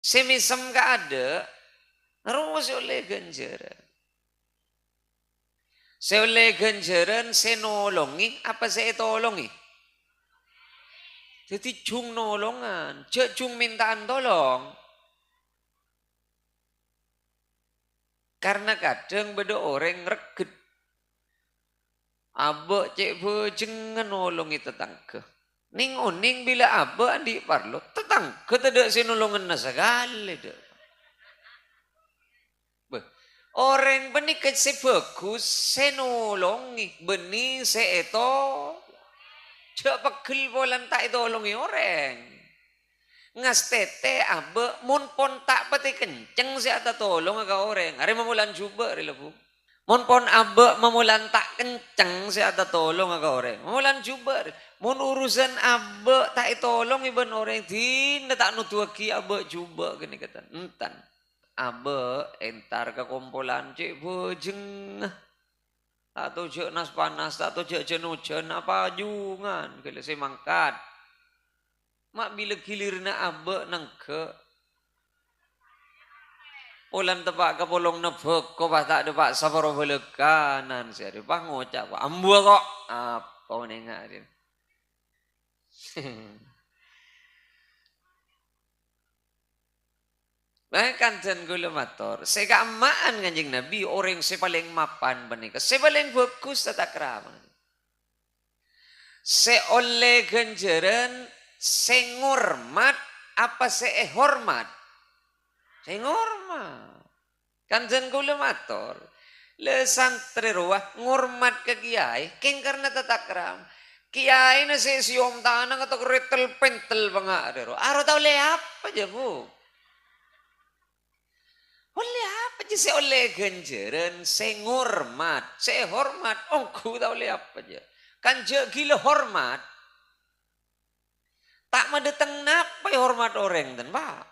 Semisem gak ada, terus oleh ganjaran. Saya oleh ganjaran, saya nolongi, apa saya tolongi? Jadi jung nolongan, jung mintaan tolong. Karena kadang beda orang reget. Abak cek bejengan nolongi tetangga. Ning oning bila abak di parlo, tetangga tidak sinolongan na segala. Orang benih kecil bagus, senolongi benih seeto. Cak pegel bolan tak tolongi orang. Ngas tete abe mun pon tak pati kenceng si ata tolong aga orang. Hari memulan juba hari lebu. Mun pon abe memulan tak kenceng si ata tolong aga orang. Memulan juba. Mun urusan abe tak tolong iban orang din tak nutu ki abe juba gini kata. Entan. Abe entar ke kumpulan cik bojeng. Tak tahu je nas panas, tak tahu je hujan apa jungan. Kalau saya mangkat. Mak bila gilirna abe nangke. Ulan tepak ke polong nebek. Kau bah tak ada pak sabar belekanan. Saya ada pak ngocak. Ambu kok. Apa nengak dia. Bahkan dan gula mator. Saya keamaan kanjeng Nabi. Orang saya paling mapan benika. Saya paling bagus tata kerama. Saya oleh ganjaran. Saya ngurmat. Apa saya hormat? Saya ngurmat. Kanjeng gula mator. Le santri ruah ngurmat ke kiai. King karena tata kerama. Kiai na si siom tanang atau retel pentel bangga. Aro tau le apa aja bu. Oleh apa aja saya oleh ganjaran, saya ngormat, saya hormat. Oh, ku tahu oleh apa aja. Kan gila hormat. Tak mendatang napa hormat orang dan pak.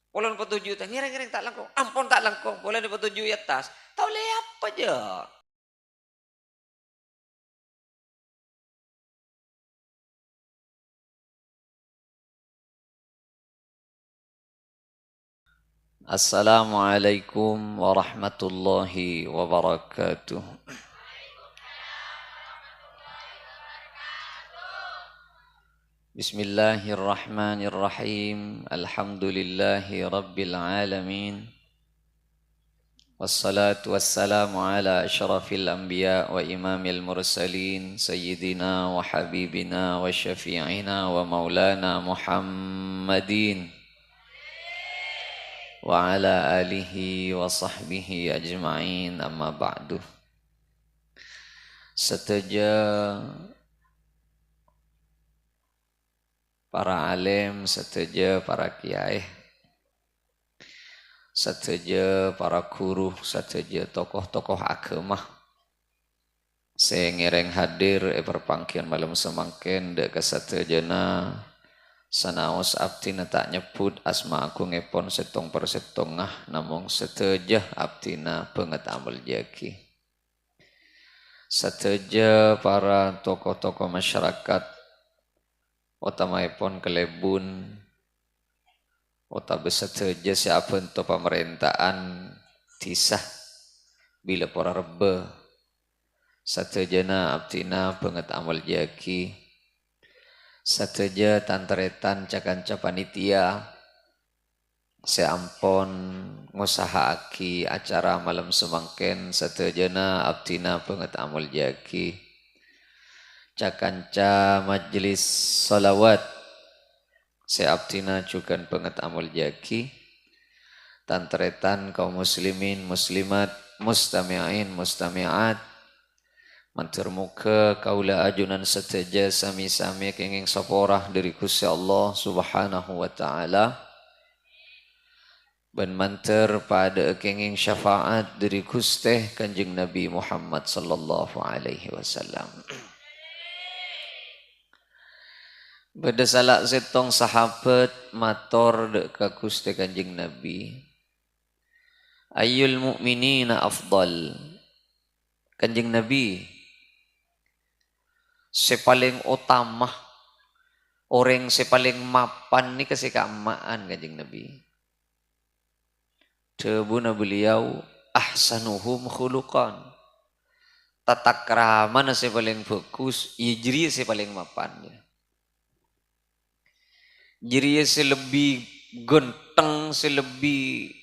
Polan petujuh tak ngiring tak langkong. Ampun tak langkong. Polan petujuh ya tas. Tahu oleh apa aja. Assalamualaikum warahmatullahi wabarakatuh. Bismillahirrahmanirrahim. Alhamdulillahi rabbil alamin. Wassalatu wassalamu ala asyrafil anbiya wa imamil mursalin sayyidina wa habibina wa syafi'ina wa maulana Muhammadin wa ala alihi wa sahbihi ajma'in amma ba'du. Seteja para alim, seteja para kiai, seteja para guru, seteja tokoh-tokoh agama. Saya ngereng hadir perpangkian malam semangken dek kesatejana sanaos abtina tak nyebut asma aku ngepon setong per setongah namung seteja abtina banget amal jaki. Seteja para tokoh-tokoh masyarakat utamaipun kelebun ota beseteja siapa untuk pemerintahan tisah bila para rebe satejana abtina banget amal jaki sateja tanteretan cakanca panitia seampon ngusahaaki acara malam semangken satejana abtina banget amal jaki cakanca majelis salawat seabtina juga banget amal jaki tanteretan kaum muslimin muslimat mustami'in mustami'at mantur muka kaula ajunan seteja sami-sami kenging saporah dari Gusti Allah Subhanahu wa taala ban manter pada kenging syafaat dari Gusti Kanjeng Nabi Muhammad sallallahu alaihi wasallam. Beda salak setong sahabat mator dek ka Gusti Kanjeng Nabi. Ayyul mu'minina afdal. Kanjeng Nabi sepaling utama Orang si paling mapan ni kasi kaamaan Kanjeng Nabi. Debuna beliau ahsanuhum khuluqan. Tata krama na si paling bagus, ijri si paling mapan dia. Jadi si lebih genteng, si lebih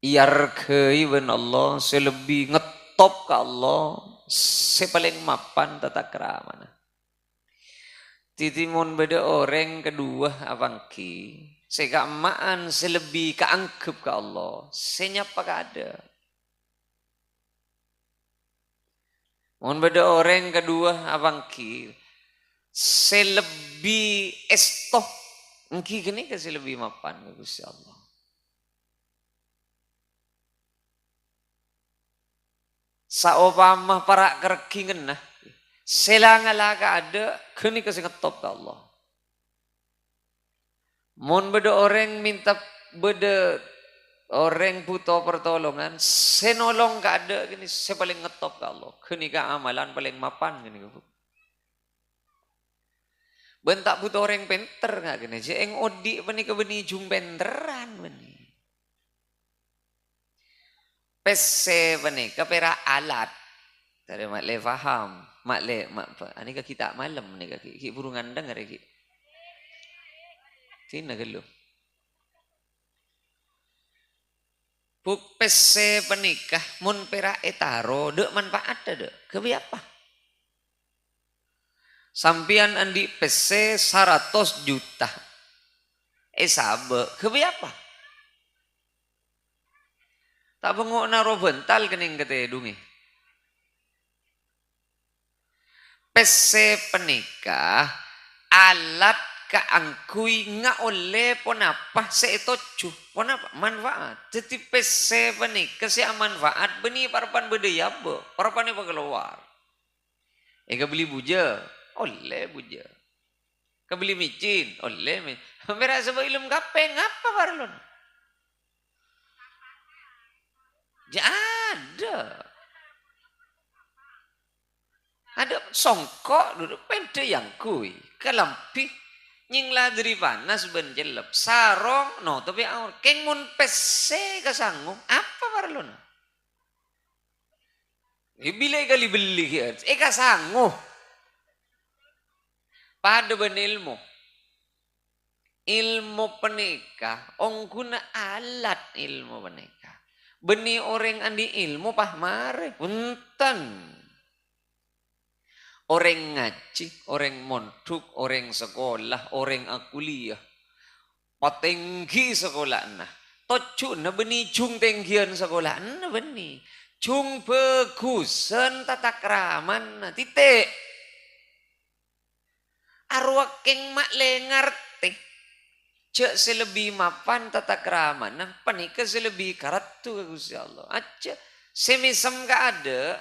iarkai ben Allah, si lebih ngetop ke Allah, si paling mapan tata krama. Titimun beda orang kedua abangki, si keamaan, si lebih keangkep ke Allah, si nyapa ke ada. Mun beda orang kedua abangki, si lebih estoh, engki gini ke si lebih mapan ke Gusti Allah. Saopamah para kerkingan nah, selangalaga ada, kini kasi ngetop ke Allah. Mun beda orang minta beda orang butuh pertolongan, senolong ke ada, kini saya paling ngetop ke Allah. Kini ke amalan paling mapan kini ke. Bentak butuh orang penter nggak kini, jeng odi bani ke bani jung penteran bani. Pese bani kepera alat, tadi mak le faham. Mak le, ini ke kita malam ni ke ki burungan dengar ki. Tina gelo. Buk pese penikah mun pera etaro dek manfaat dek. Kebi apa? Sampian andi pese 100 juta. Sabe, kebi apa? Tak bengok naro bental kening kete dungi. Pese penikah alat kaangkui nga oleh pon apa seetocu pon apa manfaat jadi pese penikah si manfaat beni parapan bedaya be parapan apa keluar beli buja oleh buja kebeli micin oleh micin hampir sebab ilmu kape ngapa parlon ya ada songkok duduk pente yang kui kelampi nying lah dari panas ben jelep sarong no tapi aur keng mun pese kasanggung apa parlon bila kali beli kian kasanggung pada ben ilmu penikah ong guna alat ilmu penikah beni orang andi ilmu pah mare punten. Orang ngaji, orang mondok, orang sekolah, orang kuliah. Patenggi sekolah nah. Tocu na beni jung tenggian sekolah na beni. Jung bagusan tata kraman na titik. Arwak keng mak lengarti. Cek selebih mapan tata kraman nah panika selebih karatu ke Gusti Allah. Aja semisem ka ada.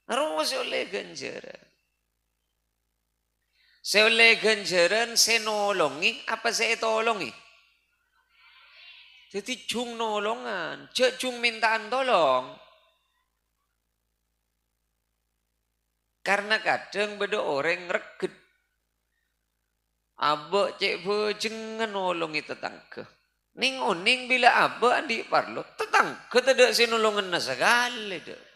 Harus oleh ganjaran. Saya oleh ganjaran, saya nolongi, apa saya tolongi? Jadi jung nolongan, jung mintaan tolong. Karena kadang beda orang reget. Abah cek bejengan nolongi tetangga. Ning oning bila abah andi parlo, tetangga tidak saya nolongan segala deh.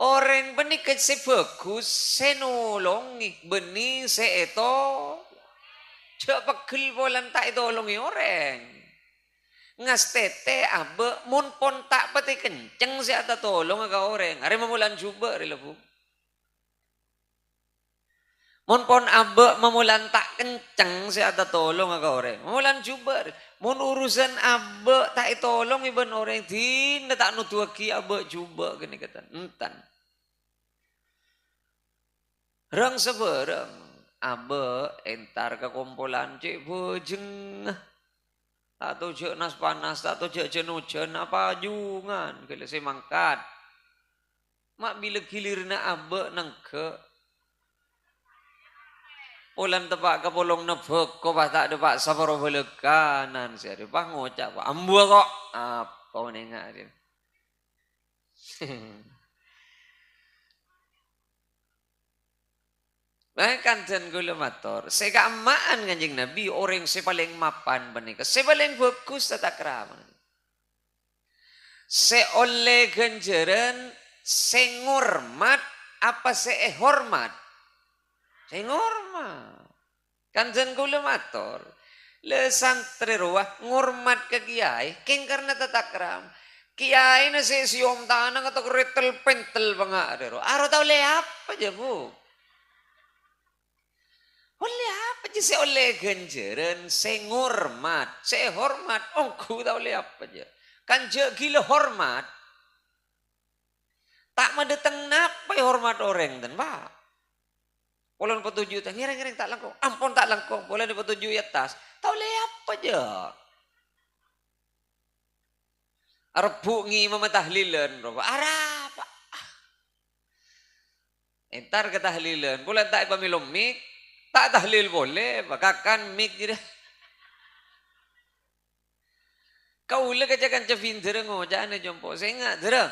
Orang benih kecil bagus, senolongi benih seeto, cak pegel bolan tak tolongi orang. Ngas tete abe mun pon tak pati kenceng si ata tolong aga orang. Hari memulan cuba hari lebu. Mun pon abe memulan tak kenceng si ata tolong aga orang. Memulan cuba. Mun urusan abe tak tolong iban orang tidak tak nutuaki abe cuba gini kata entan. Rang seberang abe entar ke kumpulan cik bejeng atau cik nas panas atau cik jenujan apa jungan kalau saya mangkat mak bila gilirna abe nangke Ulan tepak ke polong nebek kok pas tak ada pak saparo balik kanan saya ada pak ngocak pak ambu kok apa nengak dia Kanten kula matur, sekamaan Kanjeng Nabi orang se paling mapan benika, se paling bagus tata krama. Se oleh ganjaran se ngurmat apa se hormat? Se ngurmat. Kanjeng kula matur, le santri ruah ngurmat ke kiai, king karena tata krama. Kiai na se siom tanang atau retel pentel bangaro. Aro tau le apa aja bu? Oleh apa aja saya oleh ganjaran, saya ngormat, saya hormat. Ongku tak oleh apa aja. Kan gila hormat. Tak madeteng napa hormat orang dan pak. Polan petujuh tak ngiring tak langkong. Ampun tak langkong. Polan di petujuh atas. Tak oleh apa aja. Arbu ngi memetahlilan. Arapa. Entar ketahlilan. Polan tak pamilom mik. Tak tahlil boleh, bakakan mik jadi. Kau ulah kacakan cevin dereng ngojane jompo, saya ingat dereng.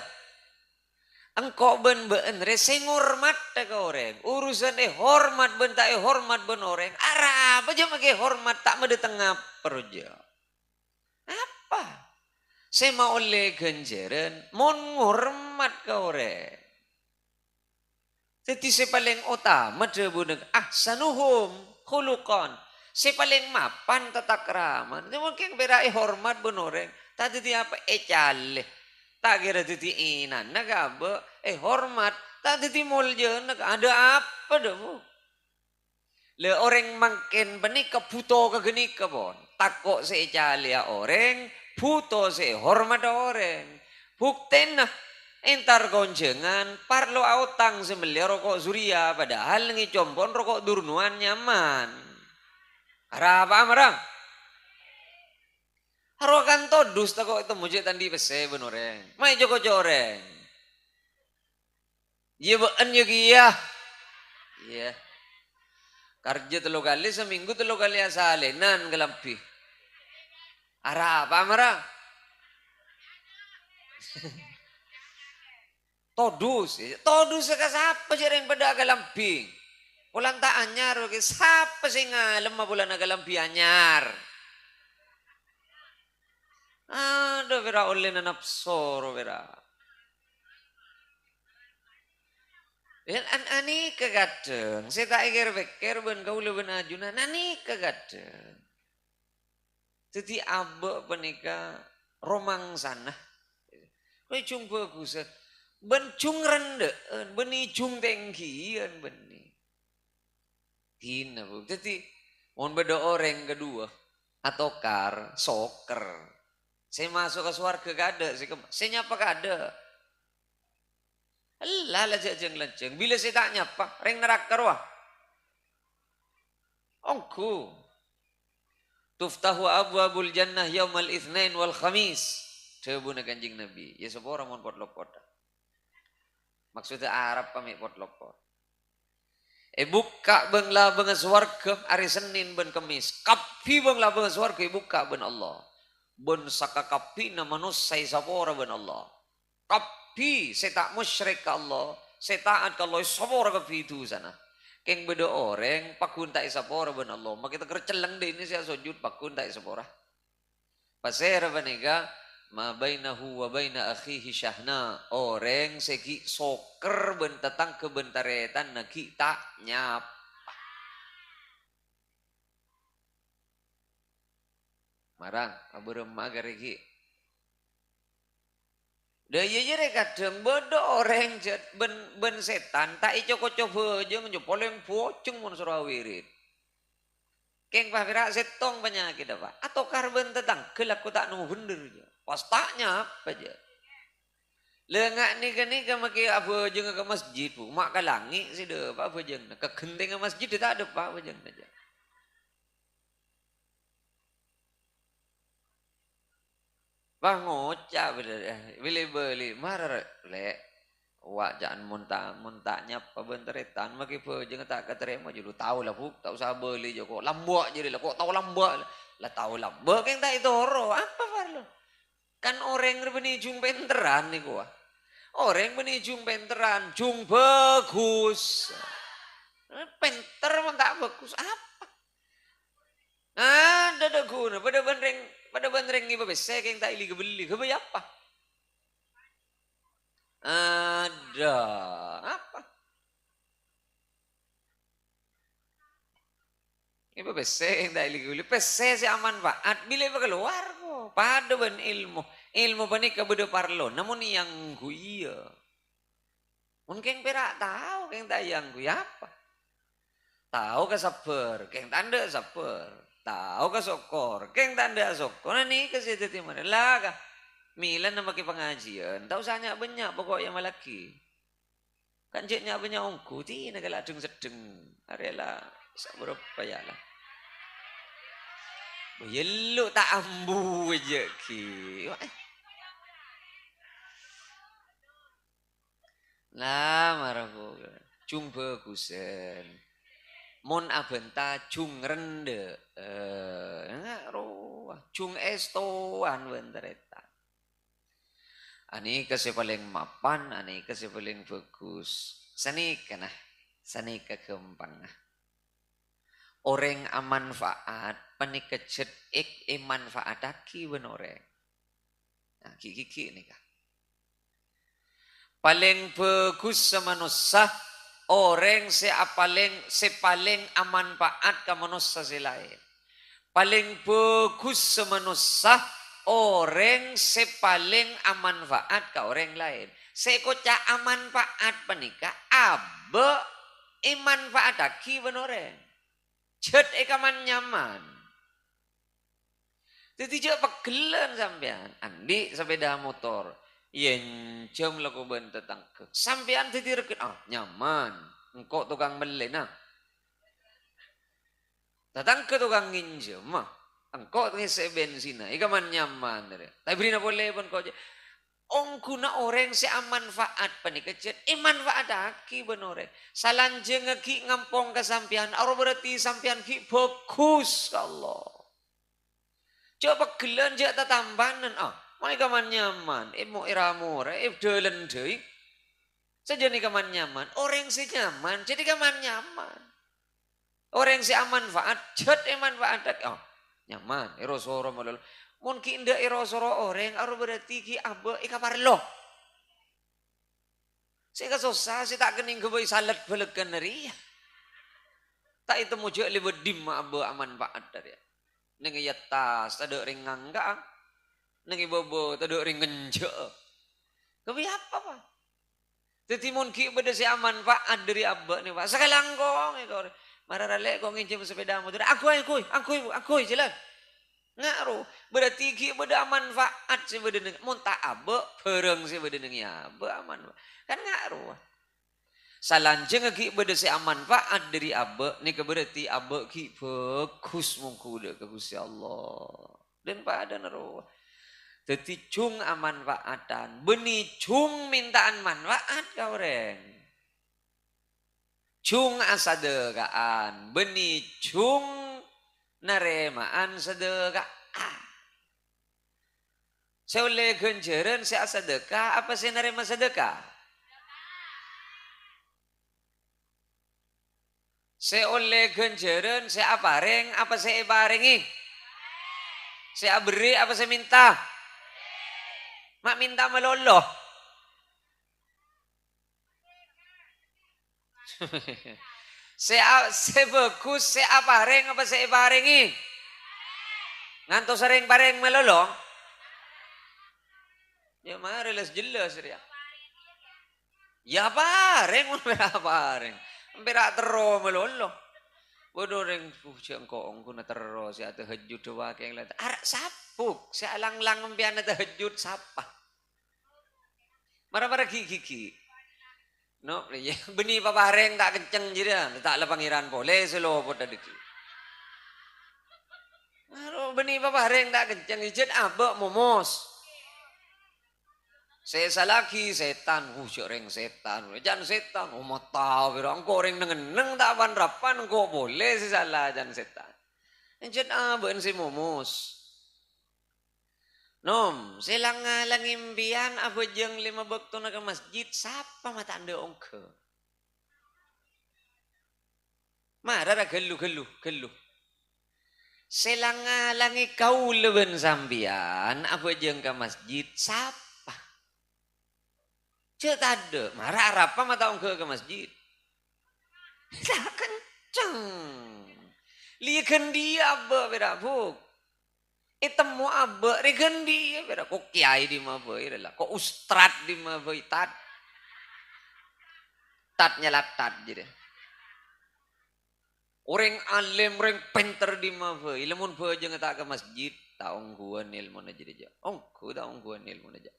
Engkau ben rese ngormat tak orang. Urusan hormat ben tak hormat ben orang. Arah apa je make hormat tak mede tengah perja. Apa? Saya mau oleh ganjaran, mon ngormat ke orang. Jadi si paling utama buneng ahsanuhum khuluqan. Si paling mapan tata krama. Mungkin berai hormat benoreng. Tak jadi apa cale. Tak kira jadi inan nagabe hormat. Tak jadi mulja ada apa dah. Le orang makin benika buto ke genika bon. Takok si cale orang buto si hormat orang. Bukten nah. Entar goncengan, parlo autang sembelih rokok Surya, padahal ngi compon rokok durnuan nyaman. Arah apa amarang? Harokan todus tako itu mujik tandi pese benoreng. Mai joko coreng. Iya been ya. Iya. Kerja telu kali seminggu telu kali asalenan kelampi. Arah apa amarang? Todus ka siapa sih yang pada agalamping? Ulang tak anyar, siapa sih ngalem bulan agalampi anyar? Aduh, vera oleh na napsoro vera. Yan ani kagadeng, saya tak ikir bekir ben kau lebih najuna, ani kagadeng. Jadi abe penika romang sana, kau jumpa bagus. Bencung rendah, beni cung tengkian beni. Hina bu. Jadi, mohon beda orang kedua atau kar, soker. Saya masuk ke suarga kada, saya nyapa kada. Allah lah jeng lenceng. Bila saya tak nyapa, ring neraka wah. Ongku. Tuftahu abwabul jannah yaumal itsnain wal khamis. Coba Kanjeng Nabi. Ya sepora mohon pot-lopot. Maksudnya Arab kami pot-lopot. Buka bengla benga swarga hari Senin ben Kemis. Kapi bengla benga swarga buka ben Allah. Ben saka kapi na manusai sapora ben Allah. Kapi saya tak musyrik ke Allah. Saya taat ke Allah sapora kapi itu sana. Keng beda orang pakun tak sapora ben Allah. Mak kita kerceleng deh ini saya sujud pakun tak sapora. Pasera baniga ma bainahu wa baina akhihi syahna, orang segi soker bentatang kebentaretan na kita nyap marang aburem magarigi daya jere kadang bodo orang jet ben setan tak icoko-coba jeung jo poleng pocung mun surawirit keng pahira setong penyakit apa atau karben tetang gelaku tak nu bener je pas taknya apa aja lengak nih maki apa jeung ke masjid bu mak kalangi sih deh apa jeung ke genteng masjid tak ada apa jeung aja bah ngocak beli marah le wak jangan muntahnya apa benteretan maki apa jeung tak keterima julu tahu lah bu tak usah beli jo kok lambak jadi lah kok tahu lambak lah tahu lambak yang tak itu horo apa parlo kan orang benih jung penteran nih gua orang benih jung penteran jung bagus Penter man tak bagus apa? Ada guna pada bandreng iba bese keng tak ili kebeli kebeli apa? Ada apa? Iba bese keng tak ili kebeli bese si aman faat bila iba keluar ko pada ban ilmu bani kebedo parlo namun yang guia mungkin perak tahu keng tak yang guia apa? Tahu ke saper keng tanda saper tahu ke sokor keng tanda sokor nah, ni ke situ timur lah kah Milan na maki pengajian tahu sanya banyak pokoknya malaki kan jeknya banyak ongku ti nagaladeng sedeng arela sa berapa ya lah yello tak ambu aja ki lah marahu jumpa kusen mon abenta cung rende ngaruh cung estoan bentareta ani kasi paling mapan ani kasi paling bagus sani kana sani kagempang orang amanfaat panikecet manfaataki benoreng nah kiki nih kah paling bagus sama manusia orang sepaling amanfaat ke manusia selain paling bagus sama manusia orang sepaling amanfaat ke orang lain sekoca amanfaat panika abe imanfaat aki benoreng cet ekaman nyaman jadi jauh pegelan sampean andi sepeda motor yen jam laku benta tangke sampean jadi reket nyaman engkau tukang beli nah datang ke tukang nginjem mah engkau ngisi bensin ikaman nyaman tapi beri boleh pun kau ongkuna orang si manfaat panikecet manfaat aki benore salanjeng ngeki ngampong ke sampean aro berarti sampean ki bagus Allah coba gelan jak tatambanan mai kaman nyaman mau iramu dolen deui saja nih kaman nyaman orang si nyaman jadi kaman nyaman orang si manfaat cet manfaat nyaman erosoro malolo mungkin indah erosoro orang aro berarti ki abe ikaparlo saya susah saya tak kening kebay salat belekan dari tak itu mujuk lebih dimma abe manfaat dari nengi yatas ada ringang enggak nengi bobo ada ringan je kebi apa pak tetimun ki beda si manfaat dari abe nih pak sekalang kong mararale kong nginjem sepeda motor aku jelas ngaruh berarti ki beda manfaat si beda neng monta abe pereng si beda neng ya abe aman kan ngaruh salanjeng ki beda si manfaat dari abe ni ke berarti abe ki bagus mungku ke Gusti Allah dan pada naruh teti cung amanfaatan beni cung mintaan manfaat kau reng cung asadegaan beni cung naremaan sedekah saya oleh genjeren saya sedekah apa saya narema sedekah saya oleh genjeren saya apareng apa saya barengi saya beri apa saya minta mak minta meloloh saya bagus saya apareng apa saya barengi nganto sering pareng melolong ya mah jelas ya pareng pareng Pera tero melolo. Bodoh reng jengko ongku na tero si ate hejud doa keng lain. Arak sapuk si alang-lang mbian na hejud sapa. Marah-marah gigi. No, ya beni papareng tak kenceng jira, tak la pangeran boleh selopot tadi. Maro beni papareng tak kenceng ijet abek momos. Saya lagi setan, reng setan, jangan setan, mau tahu berang koreng neng tak rapan, kok boleh sih salah jangan setan. Enjet ben si momos. Nom, silang ngalang impian apa jeng 5 waktu na ke masjid, siapa mata anda ongke? Marah gelu. Selangalangi kau leben sambian, apa jeng ke masjid, siapa? Cek tade, marah apa mata ke masjid? Dah kenceng. Lihat dia apa beda buk. Temu apa regen dia beda. Kok kiai di maboi lah. Kok ustad di maboi tatnya latat jadi. Orang alim, orang pinter di maboi. Lemun beje ngata ke masjid, taong gua ilmu aja dia. Ku taong gua ilmu aja.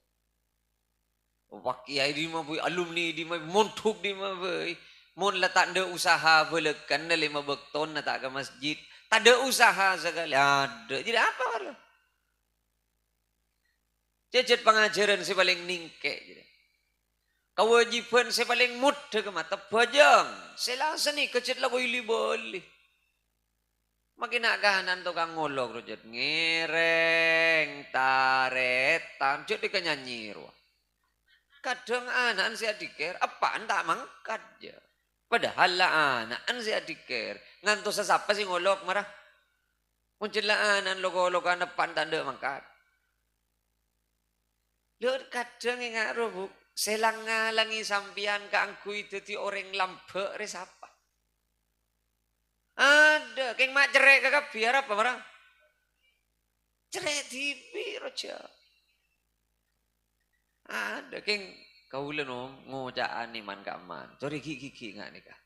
Wak kiai di maboi, alumni di maboi, montuk di maboi. Mon letak ada usaha belekan dari 5 bekton tak ke masjid. Tak ada usaha sekali. Ada. Jadi apa kalau? Jajet pengajaran si paling ningke. Kewajiban si paling mudah ke mata bajang. Selasa ni kecil lagu ili boleh. Makin agahanan tukang ngolok rujut. Ngereng, taretan. Jadi kenyanyi ruang. Kadang anak si adikir. Apaan tak mangkat je. Padahal lah anak si adikir. Ngantuk sesapa si ngolok marah. Muncul lah anak logo-logo depan tanda mangkat. Lihat kadang yang ngaruh. Selang ngalangi sampian keangku itu ti orang lambek res apa? Ada. Keng mak cerai kakak biar apa marah? Cerai TV roja. Ada. Keng kau le ngocaan iman kaman. Sorry gigi nggak nikah.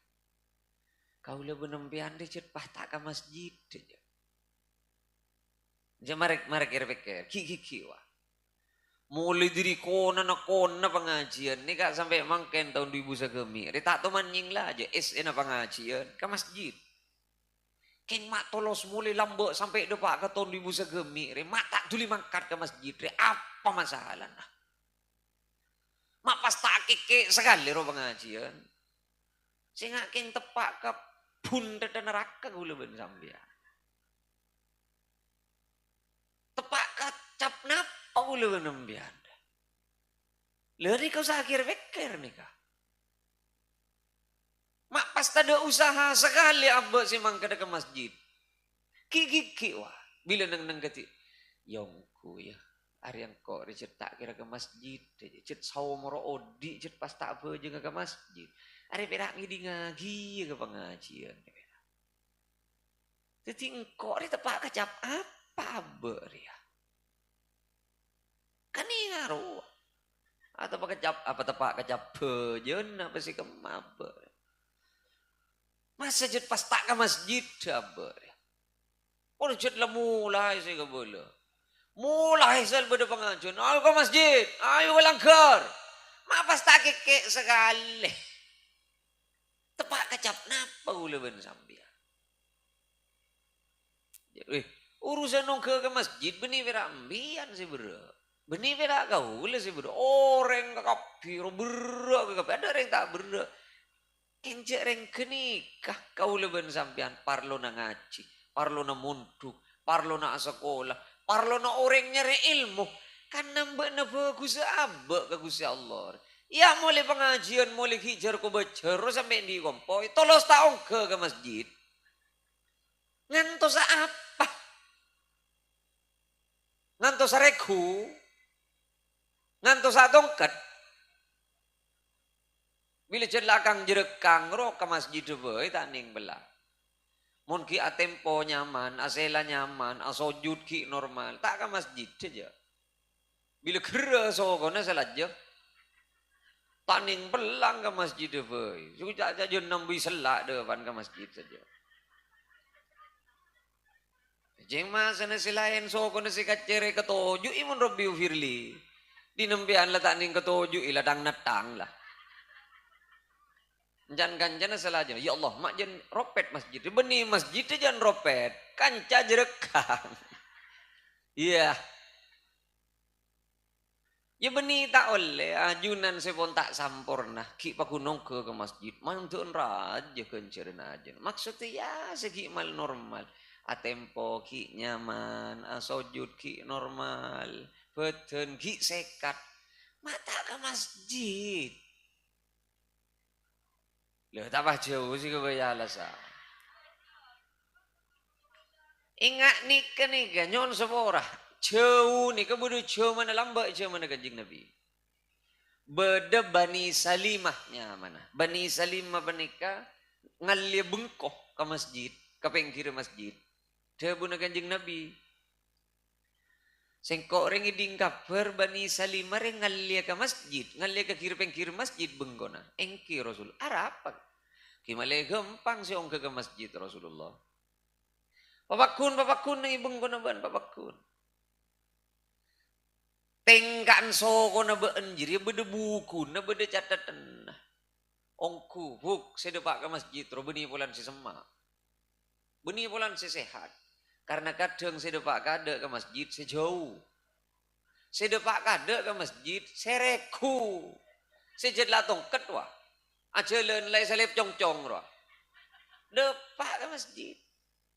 Kau le benempian deh cepat tak ke masjid aja. Jadi mari kira-kira gigi wah. Mulai diri kona pengajian. Ni kak sampai mangken tahun 2000 Dia tak tahu manjing lah aja. SN pengajian ke masjid. Keng mak tolos mulai lambok sampai depak ke tahun 2000 Mak tak tuli mangkat ke masjid. Apa masalah nah? Mak pas tak keke sekali roh pengajian. Sehingga keng tepak ke bunda dan neraka gula ben sambian. Tepak ke cap napa gula ben sambian. Lari kau sakir beker nih kah? Mak pas ada usaha sekali abah si mangkada ke masjid. Kiki wah. Bila neng kati. Yongku ya. Hari yang kok Richard tak kira ke masjid. Richard sawo moro odi. Richard pas tak apa juga ke masjid. Hari perak ngidi ngagi ke pengajian. Jadi engkau ini tepak kecap apa ya? Kan ini ngaruh. Atau tepak kecap bejen apa sih kemaba. Masa jut pas tak ke masjid apa ya? Oh jut lah mulai sih ke bola. Mulai sel pada pengajian. Ayo ke masjid. Ayo langgar. Mak pas tak kekek sekali. Tepak kecap napa gula ben sambian. Urusan nong ke masjid benih berambian sih bro. Benih berak kau gula sih bro. Orang kakapiro berak kakapiro. Ada orang tak berak. Kenjak reng kenikah kau leben sampian parlo na ngaji, parlo na munduk, parlo na sekolah, parlo na orang nyari ilmu. Kan nambah na bagus abak ke Gusti Allah. Ya mulai pengajian, mulai hijar ko bajar sampai di kompoi, tolos taong ke masjid. Ngantos apa? Ngantos reku, ngantos tongkat. Bila celakang jerekang ro ke masjid beui taning belah. Mun ki atempo nyaman, asela nyaman, asojud ki normal, tak ke masjid saja. Bila kera sokona selajak. Taning belang ke masjid beui. Sudah saja nambi selak depan ke masjid saja. Jeng mas na silain sokona si kacere ketoju imun Rabbi firli. Di nembian lah taning ketoju iladang natang lah. Jangan ganjana selajah. Ya Allah, mak jan ropet masjid. Benih masjid jangan ropet. Kanca jerekang. Iya. Ya benih tak oleh. Ajunan sepon tak sampurna. Ki pakunong ke masjid. Mantuan raja kencerin aja. Maksudnya ya segi mal normal. Atempo ki nyaman. Sojud ki normal. Beten ki sekat. Mata ke masjid. Loh, tak jauh sih kebayala sah. Ingat nika nyon sebora. Jauh nika budu jauh mana lambat jauh mana kanjeng Nabi. Beda Bani Salimahnya mana? Bani Salimah benika ngalia bengkoh ke masjid, ke pinggir masjid. Dia buna kanjeng Nabi. Sengkok ring iding kabar Bani Salimah ring ngalia ke masjid, ngalia ke kiri pinggir masjid benggona. Engki Rasul. Ara apa? Kimale gampang siong ke masjid Rasulullah. Papakun nang ibeng ko na ban papakun. Tengkan so ko na ba anjir beda buku na beda catatan. Ongku huk sedepak ke masjid ro beni pulan si semak. Beni pulan si sehat. Karena kadang sedepak kada ke masjid sejauh. Sedepak kada ke masjid sereku. Sejad latong ketwa. Ajalan lai salip cong-cong ro. Depak ke masjid.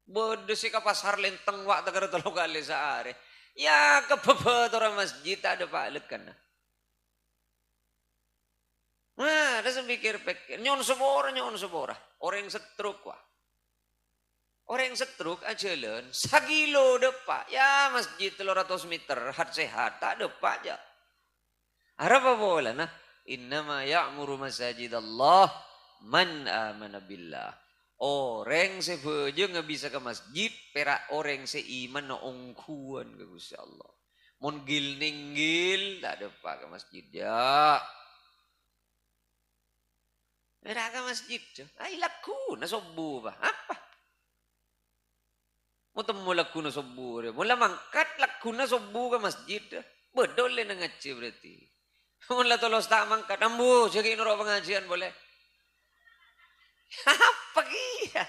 Bodoh sih ke pasar lenteng wak tegara tolong kali sehari. Ya kebebet orang masjid ada balik kan. Nah, ada pikir-pikir. Nyon sebora. Orang yang setruk wak. Orang yang setruk aja len. Sagilo depak. Ya masjid 300 meter. Hat sehat. Tak depak aja. Harap apa boleh nah. Innama ya'muru masajid Allah. Man amana billah. Orang sebeja nggak bisa ke masjid, perak orang seiman na ongkuan ke Gusti Allah. Mun gil ninggil, tak ada pak ke masjid ya. Perak ke masjid, ay laku na sobu ba? Apa? Mau temu laku na sobu, mula mangkat laku na sobu ke masjid, bedol na ngaji berarti. Mula tolos tak mangkat, ambu, jadi nurut pengajian boleh. Apa kia?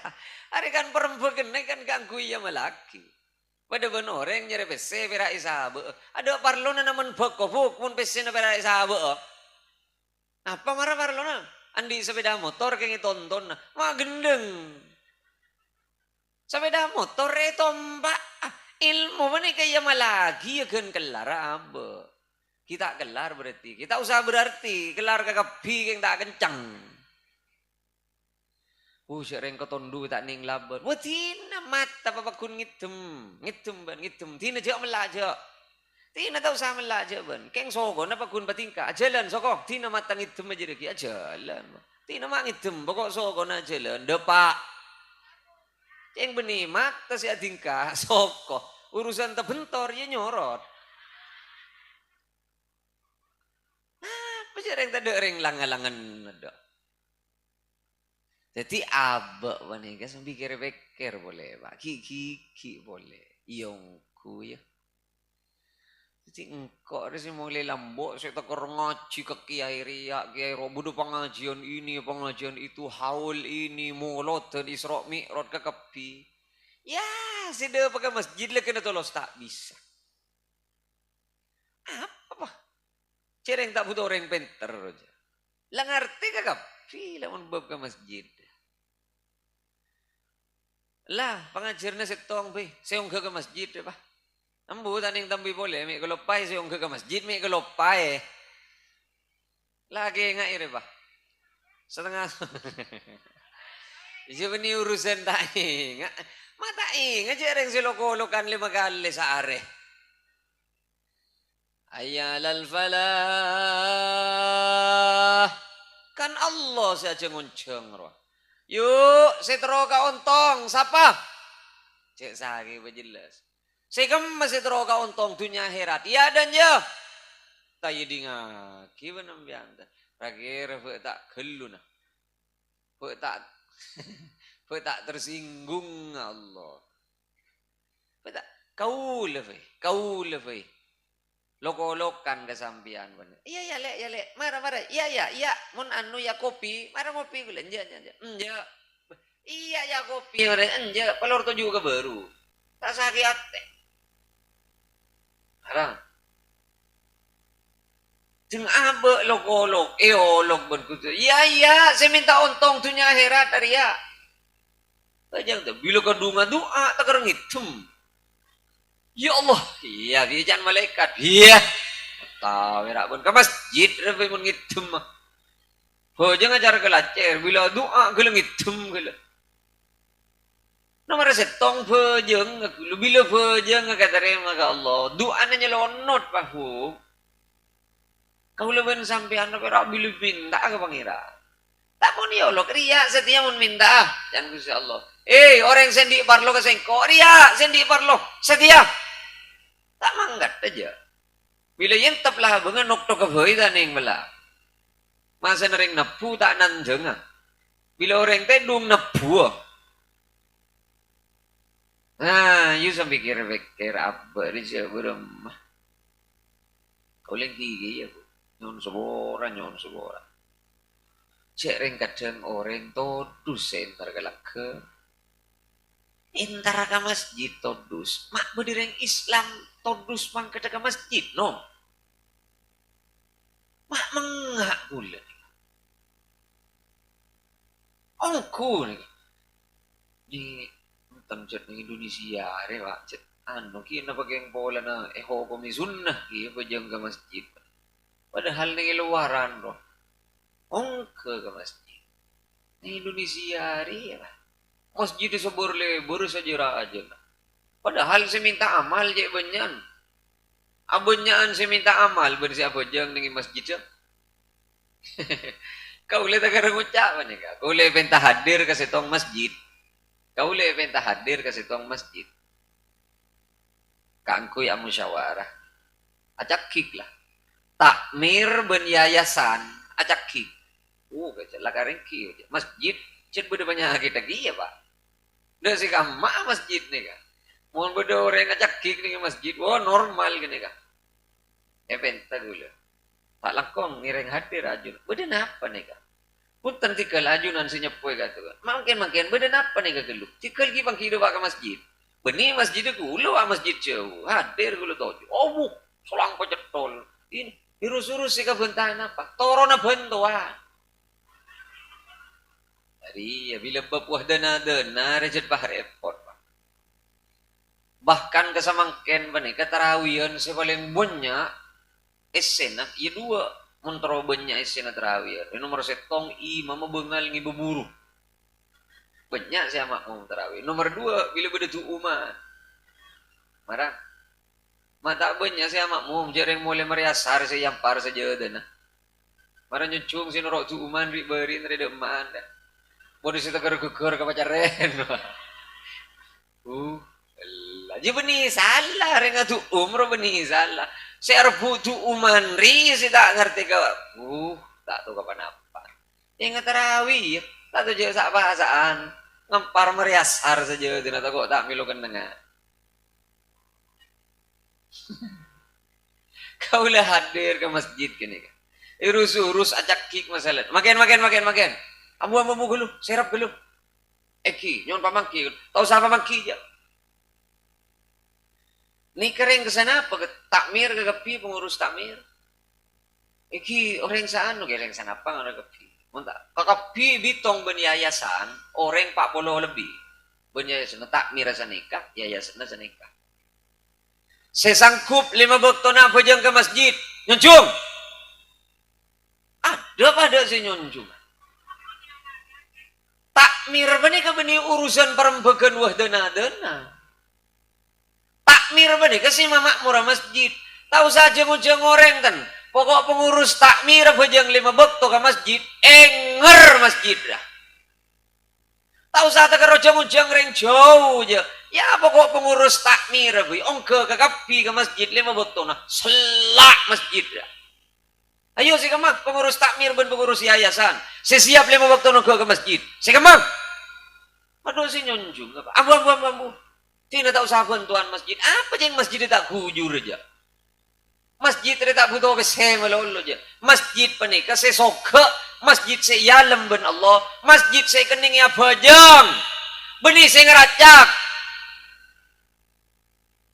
Hari kan perempuan kan ganggu ya malaki. Pada benar orang nyari PC pera isabe. Ada parlona naman bokobuk pun PC na pera isabe. Apa marah parlona? Andi sepeda motor kaya tonton na. Magendeng. Sepeda motor mbak. Ilmu mana kaya malaki ya kan kelar abe. Kita kelar berarti. Kita usah berarti. Kelar kakapi yang tak kencang. Sering ketondu tak ning laban. Wah tina mata papakun ngitem ban ngitem. Tina jauh melajak. Tina tahu sama melajak ban. Keng soko na pakun patingka. Jalan soko. Tina mata ngitem aja lagi. Jalan. Tina mak ngitem. Pokok soko na jalan. Depak. Keng benih mata si atingka. Soko. Urusan terbentor ya nyorot. Apa jarang tak ada orang langan-langan ada. Jadi abak wanita sambil pikir boleh pak, kiki boleh, iongku ya. Jadi engkau harus mulai lambok, saya tak ngaji ke kiai riak, kiai robodo pengajian ini, pengajian itu, haul ini, mulot dan isra mi'raj ke kepi. Ya, sudah pakai masjid lah kena tolos tak bisa. Apa? Cereng tak butuh orang pinter aja. Lah ngerti ke kepi, lah bab ke masjid. Lah pengajarnya setong be, seong ke masjid deh pak. Ambu taning tambi boleh, mi kelopai seong ke masjid, mi kelopai. Lagi nggak ire pak. Setengah. Jadi ini urusan tak ingat. Mata ingat jarang silokolokan 5 kali sehari. Ayalal falah. Kan Allah saja ngunceng roh. Yuk, saya teroka ontong. Siapa? Cek sagi berjelas. Saya masih teroka ontong dunia akhirat. Ya dan ya. Tayi dinga. Gimana bianta? Rakir tak geluna. Tak tak tersinggung Allah. Tak kau lebih. Loko-lokan kesampian bener. Iya lek. Marah. Iya. Mun anu ya kopi, marah kopi gula enja. Iya ya kopi enja. Pelor tuh juga baru. Tak sakit hati. Arang. Jeng abe loko-lok. Olok ben kutu. Iya, saya minta ontong dunia akhirat dari ya. Tajang tuh bila kadungan doa tak kereng hitam. Ya Allah, iya bijan malaikat. Iya. Tahu ya pun ke masjid tapi mun ngidem mah. Ho jangan ajar ke lacer bila doa geleng ngidem gele. Nomor setong pejeng, lebih le pejeng kata terima ke Allah. Doa nanya lonot pahu. Kau leben sampai anak berak bilu minta ke pangeran. Tak mau ni Allah kriya setia mun minta. Jangan Gusti Allah. Orang sendi parlo ke sengko riya sendi parlo setia. Tak manggat aja. Bila yentap lah bengan nokto ke boi taning bela. Masa nering nepu tak nanjeng. Bila orang tedung nepu. Nah, you sampai pikir apa ni saya berem. Kau leng tinggi ya, nyon sebora. Cek ring kadang orang todus entar galak ke. Entar ke masjid todus. Mak berdiri Islam todus mang ke masjid no. Mak mengak pula. Ongku ni. Di tempat ng Indonesia re Pak cet kina pakai pola na eho komi sunnah ki pajang ke masjid padahal ning luaran ro ongke ke masjid ning Indonesia re Pak masjid sebor lebur saja aja padahal saya minta amal je banyan abanyaan saya minta amal ben siapa jang ning masjid kau le tak ngucap ni ka kau le bentah hadir ke setong masjid. Kau le bentah hadir ke situang masjid. Kangkui amu musyawarah. Acak kik lah. Takmir ben yayasan. Acak kik. Kecil lah kareng kik. Masjid. Cik beda banyak kita ya Pak. Dah si kama masjid ni kan. Mohon beda orang acak kik ni masjid. Normal gini kan. Bentah dulu. Tak lakong ngireng hadir ajun. Beda apa ni kan. Punten tikal ajunan senyepoi kata kan. Makin beda apa nih kegeluk. Tikal gibang hidup ke masjid. Beni masjid itu lu masjid jauh. Hadir gulu toju. Bu, solang pecetol. Ini urus-urus sih kebentahan apa? Torona bentuan. Jadi ya bila bapuah dana rejat bah repot. Bahkan kesamangken bani ketarawian sepaling banyak esena ya dua. Montro banyak esena terawih. Nomor setong mama bengal ngi beburu. Banyak saya mak mau terawih. Nomor dua bila beda tu umat. Marah. Mata banyak saya mak mau jarang mulai meriasar saya yang par saja dana. Marah nyucung si norok tu uman ri beri nere deman dah. Bodoh si tegar geger ke pacaren. Aja benih salah renga tu umro benih salah. Serbu tu uman ri si tak ngerti ke tak tahu kapan apa. Yang terawih tak tahu je sak bahasaan ngempar meriasar saja tidak tahu kok tak milukan dengar. Kau lah hadir ke masjid kini kan. Urus acak kik masalah. Makin. Amu gulu, serap gulu. Eki, nyon pamangki. Tahu siapa pamangki je. Ni kering ke sana apa? Takmir ke kepi pengurus takmir. Iki orang sana orang sana apa orang kepi. Montak kepi bitong ben yayasan orang 40 lebih. Ben yayasan takmir sanika, yayasan sanika. Sesangkup 5 waktu nak pejang ke masjid. Nyuncung. Ada pada si nyuncung. Takmir bani ke bani urusan perembagan wahdana dana. Takmir bani kasih mamak murah masjid. Tahu saja ngujang orang kan. Pokok pengurus takmir bajang 5 waktu ke masjid. Enger masjid dah. Tahu saja ke rojang-ujang reng jauh je. Ya pokok pengurus takmir bui. Ongke ke kapi ke masjid 5 waktu nah. Selak masjid dah. Ayo si kemak pengurus takmir dan pengurus yayasan. Saya siap 5 waktu nongke ke masjid. Si kemak. Aduh si nyonjung. Ambu. Tidak tahu sahabat tuan masjid. Apa yang masjid tak hujur aja. Masjid tak butuh kesem lolo aja. Masjid penikah saya soka. Masjid saya yalam ben Allah. Masjid saya kening ya bajang. Benih saya ngeracak.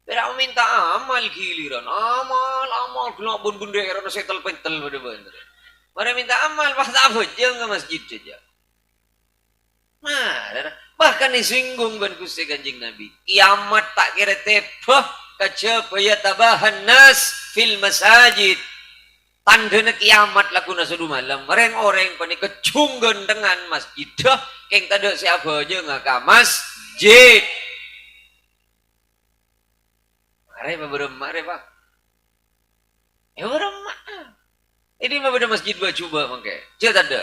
Tidak minta amal giliran. Amal. Gelap bun bendera saya pentel bener-bener. Mari minta amal pas tak bajang ke masjid saja. Bahkan disinggung ban Gusti Kanjeng Nabi. Kiamat tak kira tepah kajabaya tabahan nas fil masajid. Tandana kiamat lakuna sudu malam. Orang-orang pani kecunggan dengan masjid. Keng tada siapa aja ngakamas masjid. Mare pa berem mare pak. Berem mah. Ini mah beda masjid ba coba mangke. Ceuk ada.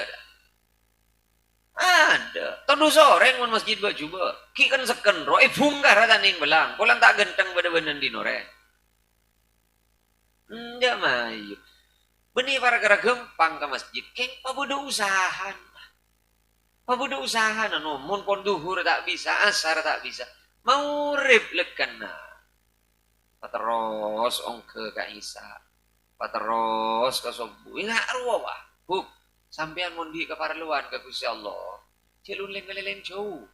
Ada. Todu sore mun masjid ba coba. Ki kan seken ro bungkar taning belang. Pulang tak genteng beda-beda di noreng. Enggak mayu. Benih para gara gempang ke masjid. Keng pabuda usahan. Pabuda usahan anu mun pon duhur tak bisa, asar tak bisa. Maurib lekana. Pateros ongke ka Isa. Pateros ka subuh. Ingat ruwa wah. Buk, sampean mun di ka parluan ka Gusti Allah. Celun leng jauh.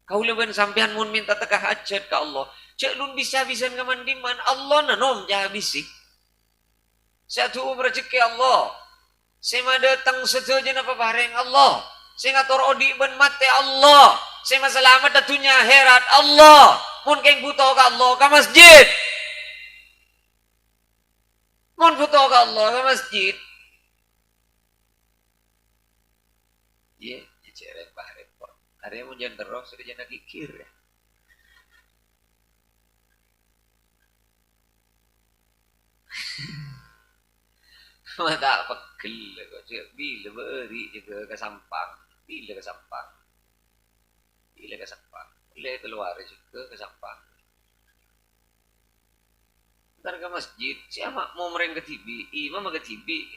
Kau leban sampean mun minta tekah hajat ka Allah. Cek lun bisa-bisa ngamandiman Allah nanom ja bisi. Satu rezeki Allah. Sema datang setuju na pabareng Allah. Sing atur odi ben mate Allah. Sema selamat datunya akhirat Allah. Mun keng butuh ka Allah ka masjid. Mun butuh ka Allah ka masjid. Ye, cerek bareng kok. Are mun jan terus sudah jana kikir ya. Mata pegel kok cek bila beri juga ke sampang. Bila ke sampang. Bila ke sampang. Bila keluar juga ke sampang. Ntar ke masjid, siapa mau mereng ke TV? Imam ke TV.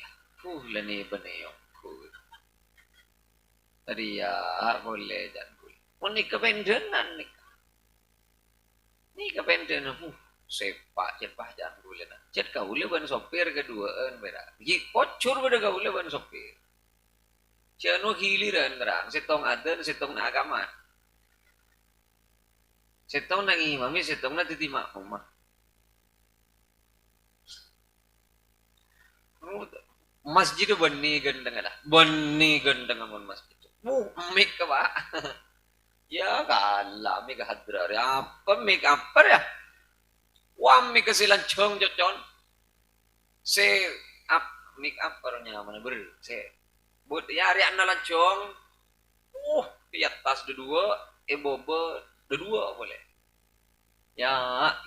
Lani beneyong. Tadi ya boleh dan boleh. Mau nikah pendenan nikah. Nikah pendenan. Sepak cepah jangan boleh. Cet kaule ban sopir keduaan beda. Gi kocur beda kaule ban sopir. Cano giliran terang. Setong adan, setong na agama. Setong na imami, setong na titi makmumah. Masjid bani gendeng lah. Bani gendeng amun masjid. Mik ka ba? Ya kala mik hadrar. Apa mik apa ya? Wah mik kasilan chong jocon. Se up mik up paranya mana ber. Se buat ya hari ana lancong. Di atas dua, bobo dua boleh. Ya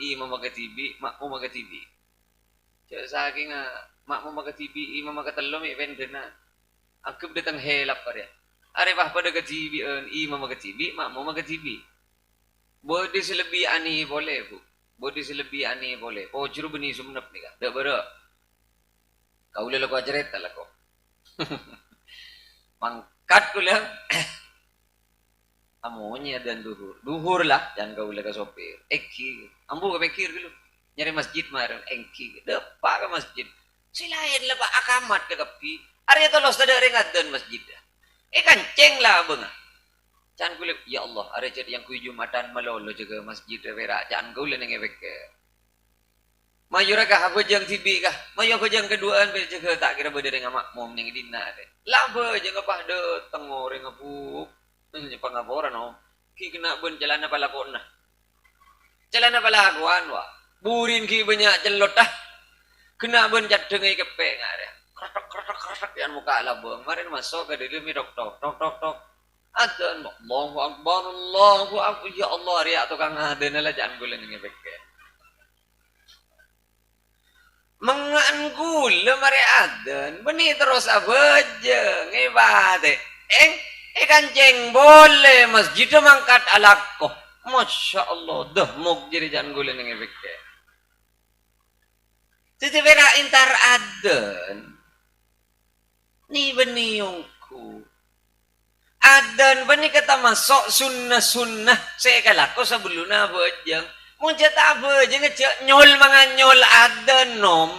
imam maga TV, makmu maga TV. Cek saking makmu maga TV, imam maga telom vendena. Aku datang helap parya. Are bah pada ke TV, imam ke TV, makmum ke TV. Bodi selebih ani boleh, Bu. Bodi selebih ani boleh. Oh, juru beni sumnap ni kan. Dak bera. Kau le lako cerita lako. Mangkat kulang. Amonya dan duhur. Duhur lah, jangan kau le ka sopir. Eki. Ambu ka pikir dulu. Nyari masjid marang engki. Depa ka masjid. Silain lah Pak akamat ke kapi. Are tolos tada ringat dan masjid. Kanceng lah bang. Jangan kulit, ya Allah, ada jadi yang kuy Jumatan malolo juga masjid vera. Jangan kulit neng efek. Mayura kah apa jang tibi kah? Mayu apa jang keduaan berjaga tak kira berdiri dengan makmum neng dina deh. Laba jangan apa de tengoreng abu. Ini pengaporan om. Ki kena ben jalan apa lakon nah. Jalan apa lakuan wah. Burin ki banyak jelot dah. Kena ben jadengai kepeng ada. Kretek yang muka labang. Kemarin masuk ke dalam tok. Adzan Allahu Akbar, Allahu Akbar. Ya Allah, riak tukang adan lah jangan gula ning beke. Mangan gula mari adan, beni terus abeje ngibade. Kanceng boleh masjid mangkat alako. Masya Allah, dah muk jadi jangan gula ning beke. Titi vera intar adan. Ni beniyongku. Adan bani kata masuk sunnah saya kalako sebelum na bejang. Munca tak bejang ngecek nyol manganyol adan nom.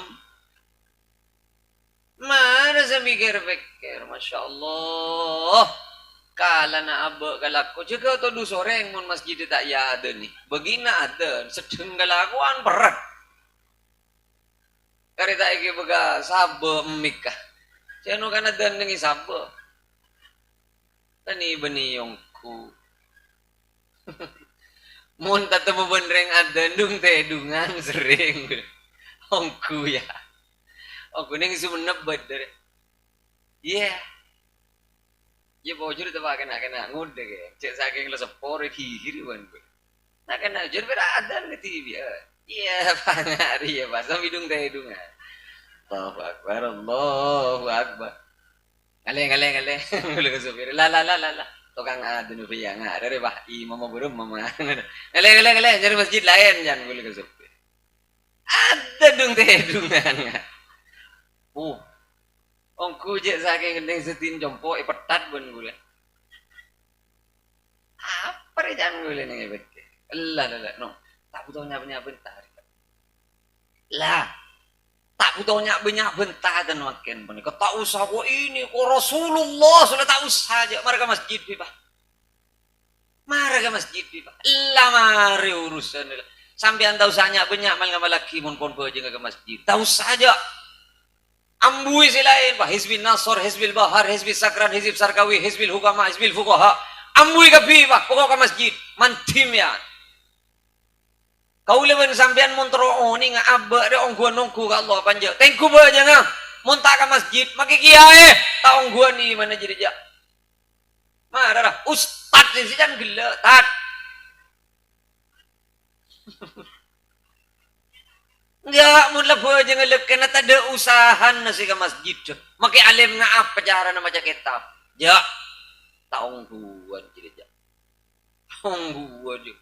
Mana saya mikir-pikir, Masya Allah. Kala na abe kalako. Jika tu du soreng mun masjid tak ya adan ni. Begina adan sedeng kalakuan berat. Karita iki bega sabe emikah. Siano kan ada nengi sabe. Tani beniyongku. Mun tatemu benreng ada dung teh dungan sering. Ongku ya. Ongku neng sumenep bader. Yeah. Ya bojur itu pak kena ngode ke. Cek saking lo sepore kiri ban gue. Nah kena jur berada di TV. Iya pak ngari ya pak. Sama hidung teh hidungan. Allahu Akbar, Allahu Akbar. Ngale. Ngale ke supir. La. Tukang adu ya nggak ada pak. Imam mau burung mama. Ngale. Jadi masjid lain jangan ngale ke supir. Ada dong teh hidungan. Oh, ongku je saking gendeng setin jompo petat bun gula. Apa re jangan gula nih bet. Lah no. Tak butuh nyapa bentar. Lah, tak butuh nyapa bentar dan makin pun. Kau tak usah kok ini kok Rasulullah sudah tak usah aja. Mari ke masjid pak. Mari ke masjid pak. Lah mari urusan. Sampai anda usahanya banyak mal laki mun kon aja ke masjid. Tak usah aja. Ambui silain pak hizbil nasor, hizbil bahar, hizbil sakran, hizbil sarkawi, hizbil hukama, hizbil fuqaha. Ambui kapi pak pokok ke masjid mantim ya. Kau lewen sampean montro oni nga abba de ongguan nongku ka Allah panja. Tengku ba aja nga monta ke masjid maki kiai ta ongguan ni mana jadi ja. Marah ustad sih jangan gila tat. Ya, mun labo aja ngelek kena tada usahan nasi ke masjid. Maki alim nga apa cara nama kitab. Ya, taong guan jadi ja. Taong guan je.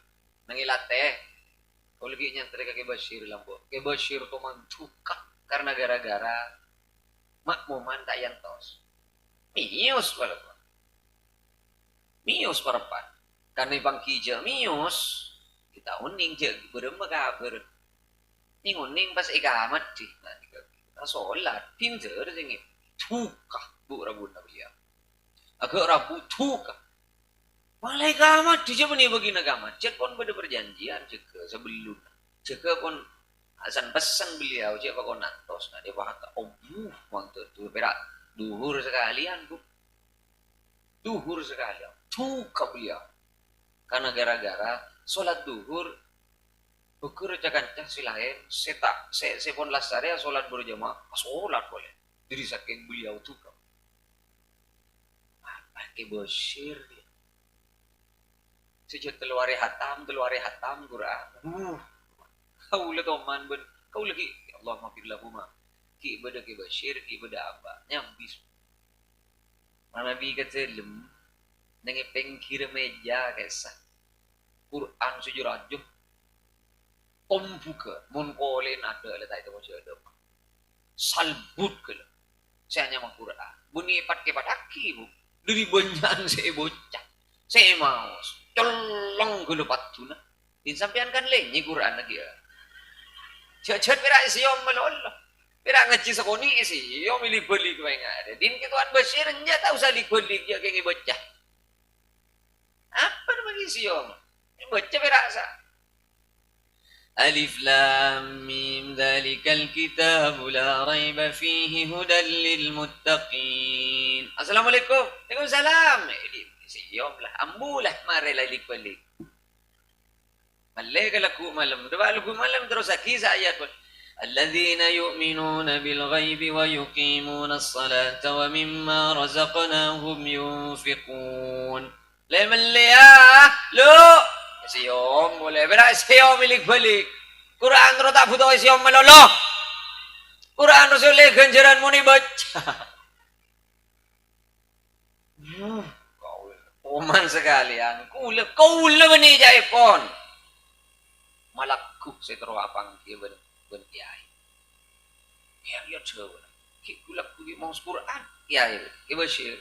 Nangilate. Kalau lagi nyantre ke Bashir lambo. Ke Bashir to mantuka karena gara-gara makmuman tak yantos. Mius walaupun. Mius parapan. Karena bangki je mius. Kita uning je beremba kabar. Ninguning pas ikamat di nah sholat pinter sing tuka bu rabu nabi ya agak rabu tuka malah ikamat di siapa nih bagi nagamat cek pun pada perjanjian cek sebelum cek pun asan pesan beliau cek apa kau nantos nah dia bahkan mantap tuh berat duhur sekalian bu duhur sekalian tuka beliau karena gara-gara sholat duhur ukur cakan silain saya pun lastari sholat berjamaah sholat boleh jadi saking beliau tuh apa ke Bashir dia sejak keluar hatam Quran kau lihat oman ben kau lagi ya Allah maafir lahu ma ki ibadah ke Bashir ki ibadah apa nyambis mana bi kecelem nengi pengkir meja kesah Quran sujurajuh buka mun kolin ada letak itu macam ada salbut ke saya hanya Quran bunyi pat ke pataki bu dari banyak saya bocah saya mau colong ke lepat tuna din sampean kan lenyi Quran lagi ya cecet berak siom melolo berak ngaji sekoni siom milih beli ke yang ada din kituan Bashir nya tahu sali beli dia kayak bocah apa bagi siom bocah berak sa ألف لام ميم ذلك الكتاب لا ريب فيه هدى للمتقين السلام عليكم Waalaikumsalam siyom lah ambu lah mare lah balik malle kalaku malam doa lagu malam terus kisah ayat الذين يؤمنون بالغيب ويقيمون الصلاة ومما رزقناهم ينفقون لمن لو siyom boleh berak siyom milik balik Quran terus tak butuh siyom melolo Quran terus oleh ganjaran muni baca oman sekalian kula beni jaipon malakku saya terus apang dia ben kiai ya coba kula kuwi mau Quran kiai ke Bashir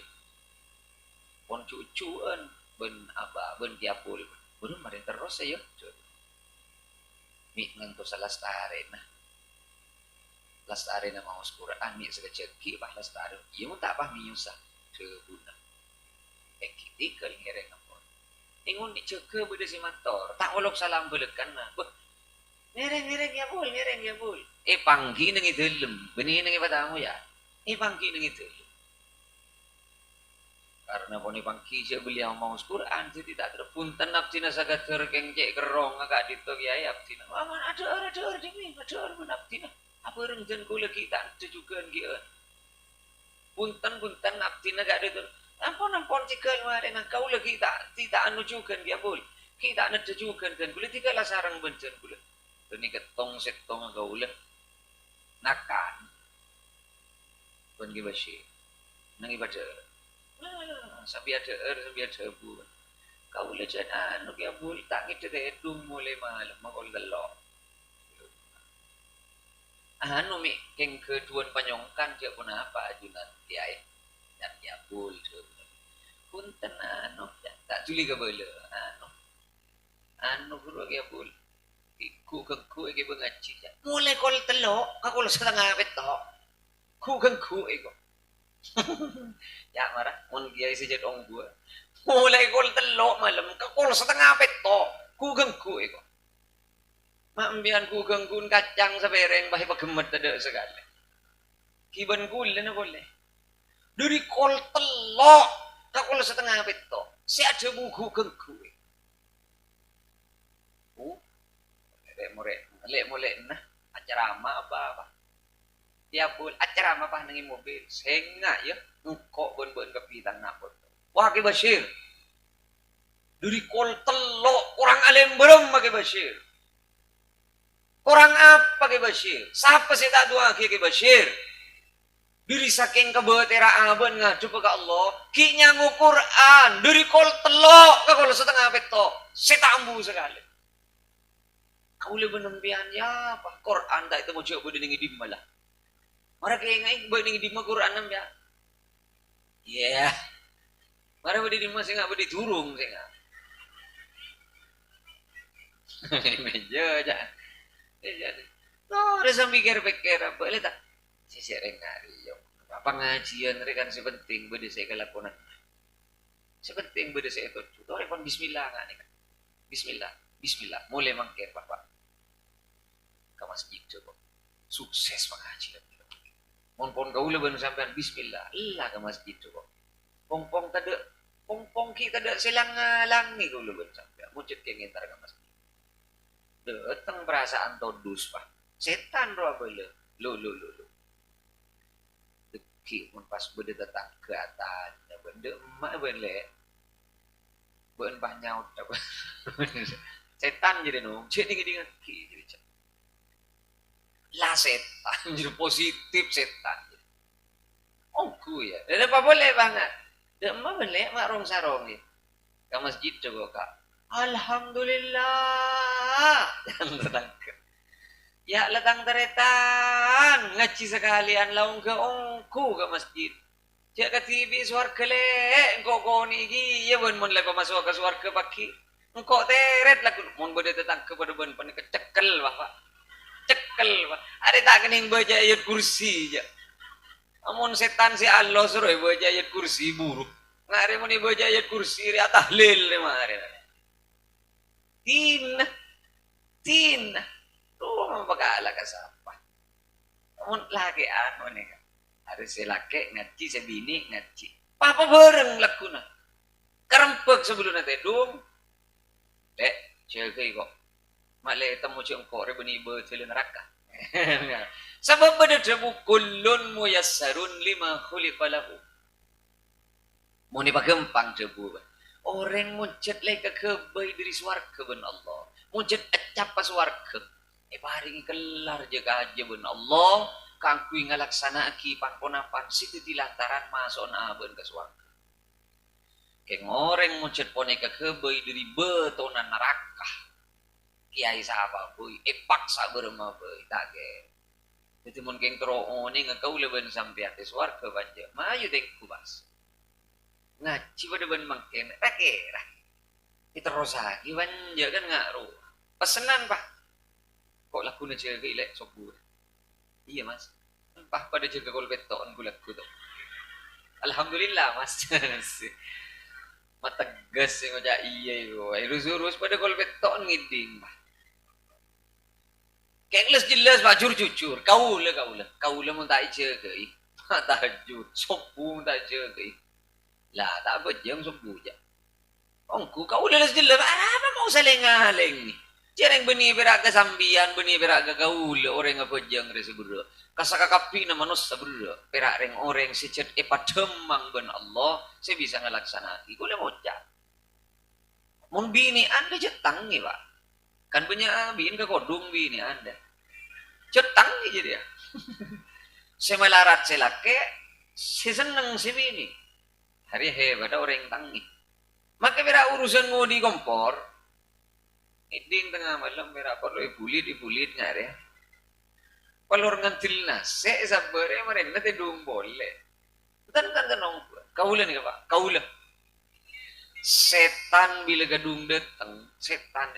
pon cucuan ben aba ben tiapul belum ada terus ya mi nganto salastare nah lastare na mau Quran mi segeceki bah lastare iya mun tak pah mi usah sebuna kitikal ngereng apa ingun diceke beda si motor tak olok salam belekan nah ngereng ya bul panggi nang idelem beni nang padamu ya panggi nang idelem karena poni pangki siya beliau mau Quran jadi tak terpunten nafsina sagat terkeng cek kerong agak ditok ya abdina aman ada demi ada menabdina apa rengjan kula kita itu juga ngieu punten abdina gak ada Ampun cikal mare nak kau lagi tidak anu juga dia bol. Kita nak juga kan boleh tiga lah sarang bencen boleh. Tani ketong setong kau lah nakan. Pun gibasi. Nang ibaca. Sampai ada bu. Kau le jangan anu dia bol tak kita edung mulai malam makol delok. Anu mi keng keduan panyongkan dia pun apa ajunan tiai. Dan dia bol punten anu tak juli ke bela anu guru dia bol ku ke bengaci mulai kol telok aku lo setengah betok ku ego ya marah mun dia isi jad ong gua mulai kol telok malam aku lo setengah betok ku ego mak ambian ku genggun kacang sebereng bahi pagemet ada sekali kiban kul na boleh dari kol telok aku lo setengah betok si ada buku genggu lek mulai nah acara apa ya pun acara apa nengi mobil sehingga ya engkau bon kepitan napot wah ke Bashir dari kol telok kurang alim belum ke Bashir kurang apa ke Bashir siapa sih tak dua ke Bashir diri saking kebeteraan aben ngadu ke Allah kinya Quran dari kol telok ke kol setengah betok setambu sekali kau lebih nempian ya apa Quran tak itu mau coba dengan dim malah mereka ingat baik dengan dim Quran nembia iya mereka beri dim masih nggak beri turung sih nggak meja aja jadi no rasa pikir apa lihat si sering ngari apa ngajian rekan sepenting beda saya kelakuan sepenting beda saya itu repon bismillah nggak nih kan bismillah mulai mangkir bapak ke masjid coba sukses mengaji pon kau lebih sampai bismillah lah ke masjid coba pong kita ada selang-lang nih kau lebih sampai muncul ke ngintar ke masjid datang perasaan todus pak setan roh apa lo deki mun pas bede tetang ke atas bende emak benle ben banyak apa setan jadi nong cek dengan ki jadi lah setan jadi positif setan oh ku ya dan apa boleh banget dan emak benle mak rong sarong ya ke masjid coba kak alhamdulillah dan tetang ya latang teretan ngaji sekalian laung ke ongku ke masjid cek ke TV suarga le engkau ni gi ya bon mon le masuk ke suarga pagi engkau teret lah mon bode tetang ke pada bon pan kecekel bapak cekel pak ada tak kening baca ayat kursi aja amun setan si Allah suruh baca ayat kursi buruk ngare mun baca ayat kursi ri tahlil mare tin tuh mapagala ka sapa mun laki anu nih harus si laki ngaji si bini ngaji papa bareng lakuna kerempek sebelum nanti dong dek cewek kok mak temu cewek kok rebeni betul neraka sebab beda debu kullun muyassarun lima khuliqalahu mau ni pagempang debu orang muncet lagi kebai dari swarga ben Allah muncet acap pas swarga paring kelar jaga aja ben Allah kangkui ngalaksana aki pangkonapan situ lantaran masuk aben ke swarga keng orang muncet pone kebai dari betonan neraka kiai sahabat boy paksa berma boy tak ke jadi mun keng tro oni ngakau leben sampai atas swarga banja mayu deng kubas ngaji pada ben mangken rakera kita rosaki banja kan ngaruh pesenan pak kok lagu na jaga ilek sobur iya mas empah pada jaga kol beton gula kudo alhamdulillah mas mategas sing aja iya yo urus pada kol beton ngiding bah kengles jelas bajur jujur kau le mun tak jaga i tahajud sobu tak jaga i lah tak bejeng sobu ja ongku kau le jelas apa mau saling-aling ni Jarang beni berak ke sambian, beni berak ke gaul, orang ngapajang resi bro. Kasakakapi na manusia bro. Perak reng orang secet epademang ben Allah, saya bisa ngelaksana. Ikulah mocak. Mun bini anda jetang nih pak. Kan punya bini ke kodung bini anda. Jetang nih jadi ya. Saya melarat saya laki, saya seneng si bini. Hari hebat orang yang tangi. Maka berak urusan ngudi kompor, iding tengah malam berak perlu ibulit ngare. Palor ngantil nase sabare maren nate dung boleh. Tan nong kaulah nih pak, kaulah. Setan bila gadung datang, setan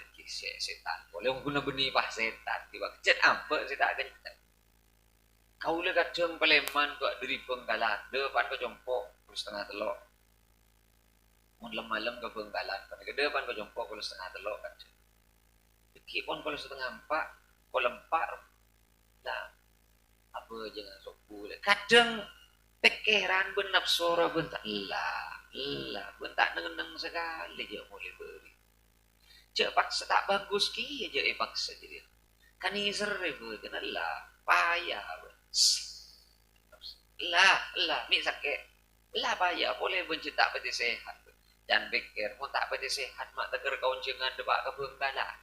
boleh guna beni pak setan tiba kecet apa setan kencet. Kaulah kadang paleman kok dari Bengkalan, depan ke jompo terus tengah telok. Malam-malam ke Bengkalan, ke depan ke jompo kalau setengah telok kan. Kipon kalau setengah empat, kalau empat, lah apa jangan sopu. Kadang pikiran benap suara bentak lah bentak neng sekali je mulai beri. Cek paksa tak bagus ki aja paksa jadi. Kan iser ibu kenal lah payah. Lah mi sakit. Lah payah boleh benci tak peti sehat. Dan pikir mau tak peti sehat mak teger kaun jengan depak ke Bengkalan.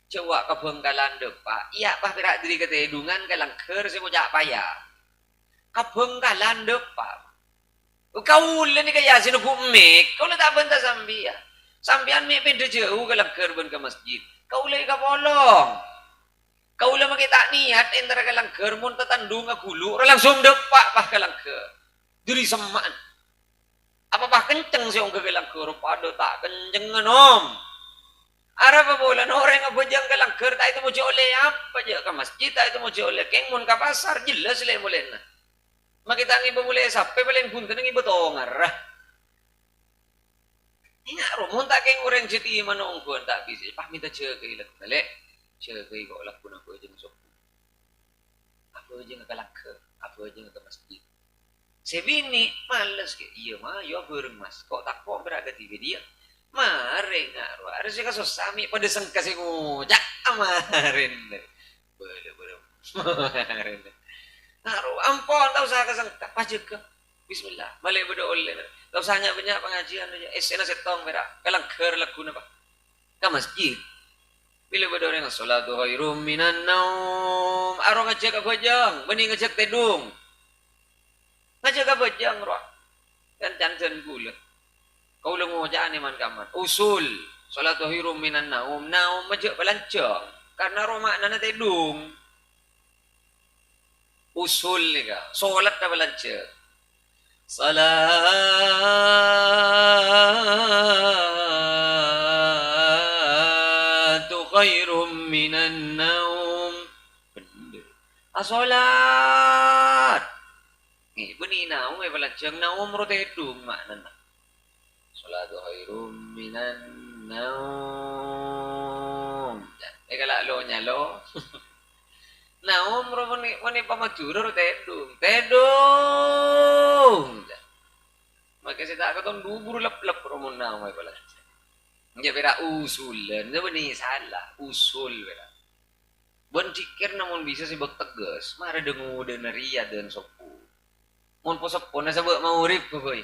Coba ke Bengkalan depak, iya pah berak diri kata edungan kalang ker si mujak payah. Ke Bengkalan depak. Kau ni kaya sinu kumik, kau tak benta sambian. Sambian mi pintu jauh kalang ker ben ke masjid. Kau lagi ke bolong. Kau lah makita niat antara kalang ker mun tatandung akulu, langsung depak pah kalang ker. Diri semaan. Apa pah kenceng si orang kalang ker pada tak kenceng nom. Ara pa bola no orang abojang kalang ker ta itu mo oleh apa aja ke masjid ta itu mo oleh keng mun ka pasar jelas le mulai na. Makita ngi mulai sape paling punten ngi botongar. Ingat ro mun ta keng orang jeti manong ko tak bisa pah minta cek ilat balik. Cek ko laku na ko jeung sok. Apa aja kalang ker, apa aja ke masjid. Sebini males ke iya mah yo beurang mas. Kok tak kok berada di dia. Mare ngaruh harus ka sami pada sengka si ngujak amarin boleh marin ngaruh ampon tau sa ka sengka pajek ke bismillah balik berdoa oleh tau sanya banyak pengajian aja esena setong berak kalang ker lakuna pa ka masjid bila berdoa dengan salatu khairum minan naum aro ngajak ka bajang bening ngajak tedung ngajak ka bajang ro kan jantan gula kau lengo jani man kaman usul salatu hirum minan naum majak balancong karena romak nana tedung usul nika salat ta balancong salatu khairum minan naum salat ni beni naum balancong naum ro tedung makna salatu khairum minan naum. Kalau lo nyalo. Naum ro mani pamadura ro tedung. Maka saya tak kata dubur lep-lep ro mun naum ai pala. Nya bera usulan, nya beni salah, usul bera. Bon cikir namun bisa sih bek tegas, mare dengu deneria dan sopu. Mun posopona sabek mau urip boy.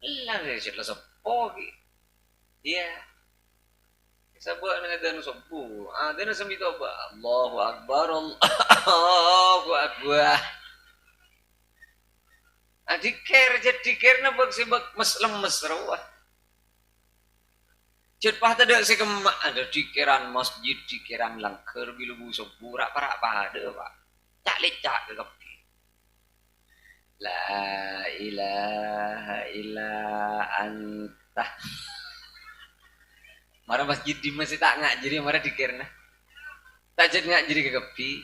Lah sila sepo iya sabak na dan sobu dan sambito ba Allahu akbar Allahu akbar dikir na bag sibak mas lemes rawa jet pah tada si kemak ada dikiran masjid dikiran langker bilu sobu rak para pada pak cak lecak ke La ilaha illa anta. Mara masjid di masjid tak ngak jadi mara dikirna. Tak jadi ngak jadi kegepi.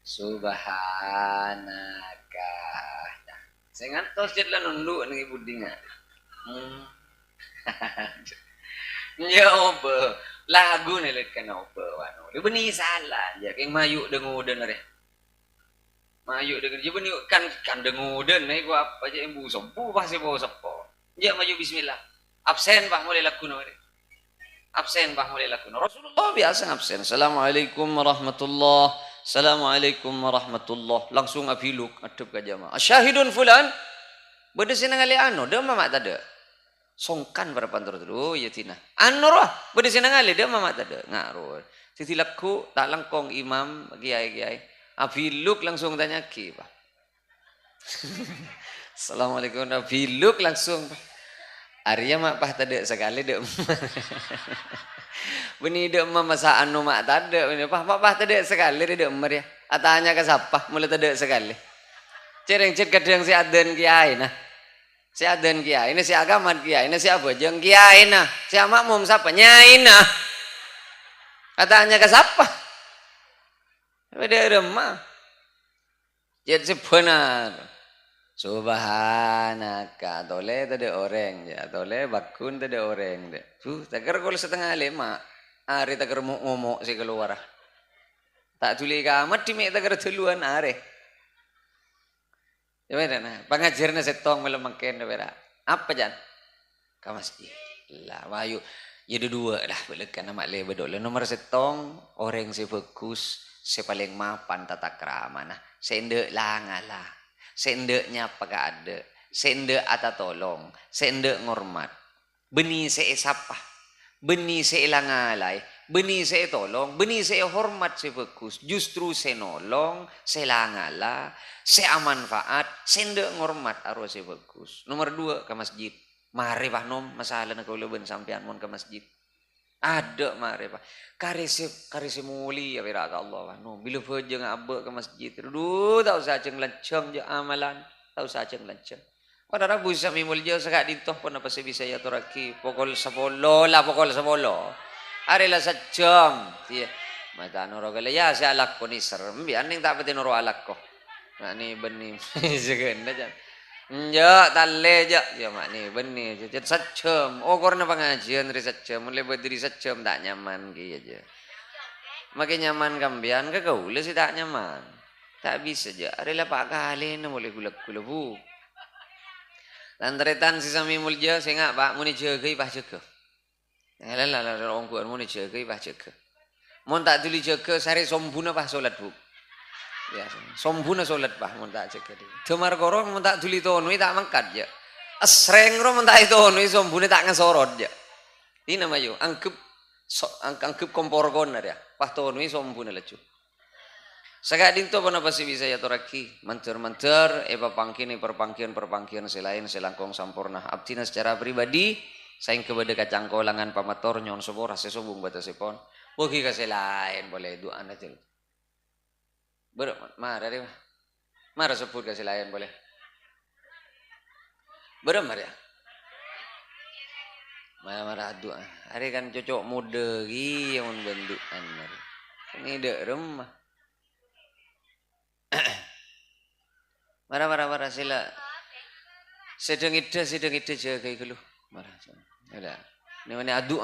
Subhanaka. Nah, saya ngantos jadi lah nunduk nih ibu dinga. Ya oba lagu nih lihat kan oba wano. Ibu ni salah aja. Keng mayu dengu dengar ya. Mayu dengan dia ni kan dengudan nih gua apa aja embu sompu pasti bawa sepo. Dia maju bismillah. Absen pak mulai laku nomor. Absen bah mulai lakukan. Rasulullah biasa absen. Assalamualaikum warahmatullah. Assalamualaikum warahmatullah. Langsung apiluk adep ka jamaah. Syahidun fulan. Bede sina ngali anu, de mama tade. Songkan para pantur tu ya tina. Anu roh, bede sina ngali de mama tade. Ngaruh. Titilaku tak langkong imam kiai-kiai. Apiluk langsung tanya ki, Pak. Assalamualaikum apiluk langsung. Arya mak pah tade sekali de. Beni de masa anu mak tade, beni pah tade sekali de emmer ya. Atanya ke siapa? Mulai tade sekali. Cereng cet kadang si aden kiai nah. Si aden kiai, ini si agama kiai, ini si apa? Jeng kiai nah. Si makmum siapa? Nyai nah. Atanya ke siapa? Beda remah. Jadi benar. Subhanaka tole tade orang ya tole bakun tade orang deh. Takar kalau setengah lima hari takar mau ngomong si keluar. Tak tuli kamat di mek takar duluan are. Ya nah pengajarnya setong malam makan bera. Apa jan? Ke masjid. Lah wayu. Jadi dua lah belekan nama le bedol. Nomor setong orang si fokus si paling mapan tata krama nah. Sendek lah ngalah. Sendeknya apa ada, sendek ata tolong, sendek ngormat. Beni se sapa, beni se ilangalay, beni se tolong, beni se hormat se fokus. Justru se nolong, se langala, se amanfaat, sendek ngormat arwah se fokus. Nomor dua ke masjid. Mari pak nom masalah nak kau sampean mon ke masjid. Ada mari pak. Karisi muli ya beraka Allah pak. No bila pejeng abek ke masjid. Duh tak usah ceng lenceng je amalan. Tak usah ceng lenceng. Pada rabu bisa mimul je sekak dintoh pun apa bisa ya turaki. Pukul 10 lah pukul 10. Hari lah sejam. Mata noro kala ya saya alak ko ni serem. Biar ning tak pati noro alak ko. Nah ni benih. Segenda jangan. Ya, tale je. Ya mak ni benih. Jadi sejam. Oh korna pengajian dari sejam. Mulai berdiri sejam tak nyaman gitu aja. Makin nyaman kambian ke kau sih tak nyaman. Tak bisa je. Adalah pak kali ni mulai gula-gula bu. Lantaran si sami mulja saya ngak pak muni jaga ipah jaga. Lah orang kuat muni jaga ipah jaga. Mun tak tuli jaga sari sombuna pah solat bu. Ya, sombuna solat bah mun tak cek dia. Demar korong mun tak tuli tonui tak mangkat je. Asreng ro mun tak tonui sombuna tak ngasorot je. Ini nama yo angkep angkep kompor konar ya. Pah tonui sombuna lecu. Sagak dinto pun apa sih bisa ya toraki manter pangkin perpangkian selain selangkong sampurna abtina secara pribadi saing kepada kacang kolangan pamator nyon sobor sesobung batasipon. Bagi kasih boleh doa aja. Marah sebut kasih lain boleh. Beremar ya. Marah doa. Hari kan cocok muda gi yang bentukan. Ini dek remah. Marah sila. Sedang ide jaga iklu. Marah. Ada. Ini mana adu.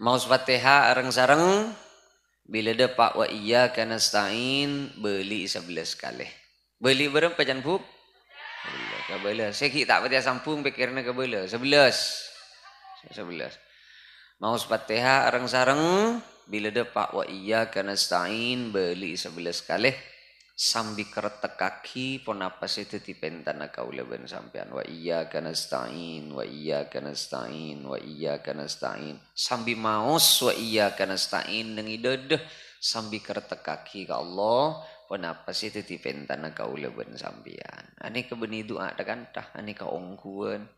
Mau Fatihah areng sareng bila ada pak wa iyyaka nasta'in beli 11 kali. Beli berapa jan bu? Kabela. Seki tak pati sampung pikirna kabela 11. Mau Fatihah areng sareng bila ada pak wa iyyaka nasta'in beli 11 kali. Sambil kertek kaki pun apa sih titipen tanah kaula ben sampean wa iyyaka nasta'in sambil maus wa iyyaka nasta'in dengan idedeh sambil kertek kaki ke Allah pun apa sih titipen tanah kaula ben sampean ani ke beni doa tak kantah ani ka ongkuan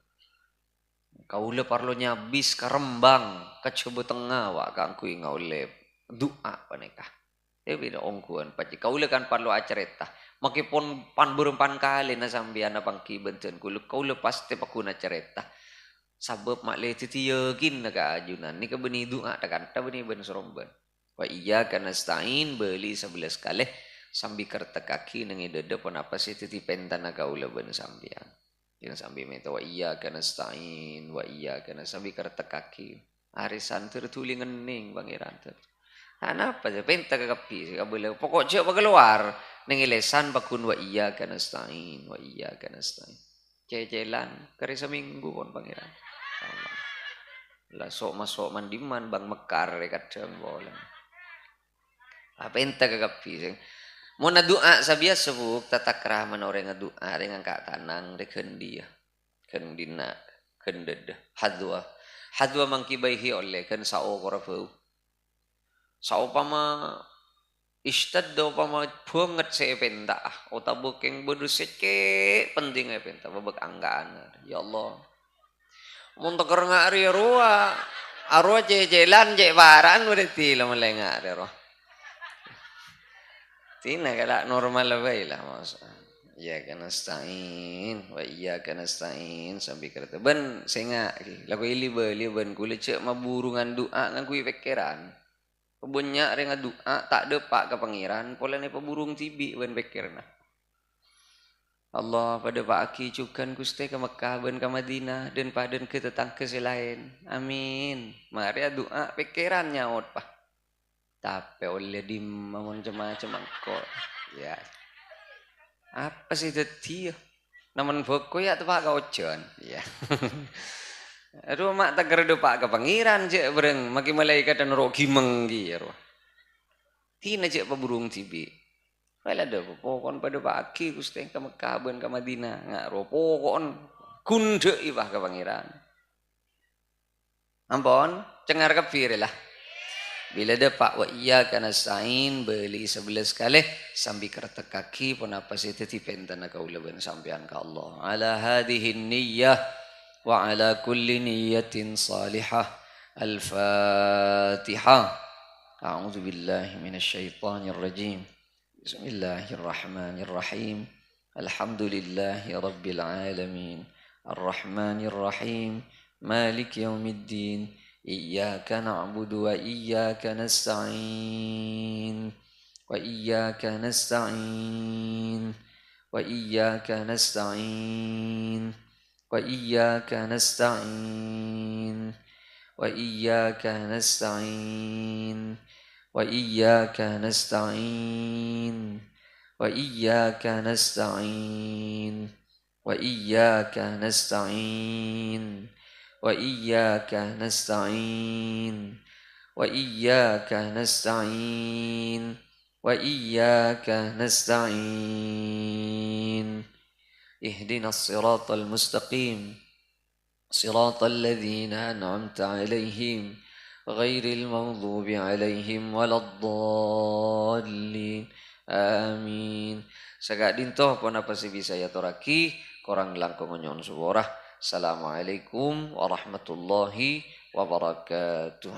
kaula parlonya bis ka Rembang ka Cobo Tengah wa kangkui ngaule doa panekah. Beda ongkuan paci kaula kan parlo acareta makipun pan berempan kali na sambiana pangki benten kaula pasti pakuna careta sabab mak le titiyegin na kaajunan ni ka beni doa takan ta beni ben soromban wa iyyaka nasta'in beli 11 kali sambil kertek kaki nang idede pun apa sih titipen tanah kaula ben sambian yang sambil meta wa iyyaka nasta'in sambil kertek kaki arisan tertuli ngening pangeran ter apa sih penta ke kapi kabel pokok cek keluar nengilesan bakun wa iyyaka nasta'in cecelan kari seminggu pun pangeran. Lah sok masuk mandiman bang mekar kadang bolan. Apa ente kagapi sing. Mau na doa sabiasa buk tatakrah man orang doa dengan kak tanang reken dia. Ken dina ken dede hadwa. Hadwa mangkibaihi oleh kan sao korafau. Sao pama istadda pama banget sa penta o tabukeng beduset ke penting penta babak anggaan. Ya Allah. Mun teker ngari ruah. Arwah jejelan je baran udah tila melengah roh. Tina kala normal bae lah mas. Ya kana stain, wa iya kana stain sampai kereta ben senga lagu ili ben kulit cek maburungan doa ngan kui pikiran. Pebunyak renga doa tak depak ke pangeran, pola ne peburung tibi ben pikirna. Allah pada pagi cukan kuste ke Mekah ben ke Madinah dan paden ke tetangga selain. Amin. Mari doa pikiran nyaut pak. Tapi oleh di macam-macam kok. Ya. Apa sih tadi? Namun boko ya tu pak kau jon. Ya. Rumah tak kerja pak ke pangeran je bereng. Maki malaikat dan rogi menggi. Tina je peburung tibi. Wala ada pokon pada pagi kusti ke Mekah ben ke Madinah ngak pokon kunde ibah ke pangeran. Ampun, cengar kepir lah. Bila dapat wa iyyaka nasta'in beli 11 kali sambil kereta kaki pun apa sih teti pentan kaula ben sampean ka Allah. Ala hadhihi niyyah wa ala kulli niyyatin salihah. Al-Fatihah. A'udzu billahi minasyaitonir rajim. Bismillahirrahmanirrahim. Alhamdulillahi rabbil alamin. Ar-Rahmanir Rahim. Malik yaumiddin. Iyyaka na'budu wa iyyaka nasta'in. Wa iyyaka nasta'in. Wa iyyaka nasta'in. Wa iyyaka nasta'in. Wa iyyaka nasta'in. Wa iyyaka nasta'in. Wa iyyaka nasta'in. Wa iyyaka nasta'in. Wa iyyaka nasta'in. Wa iyyaka nasta'in. Wa iyyaka nasta'in. Ihdinas siratal mustaqim. Siratal ladzina an'amta 'alaihim ghairil maghdubi 'alaihim waladdallin. Amin. Sagak dintoh pun apa sih bisa ya toraki korang langkung nyon suborah. Assalamualaikum warahmatullahi wabarakatuh.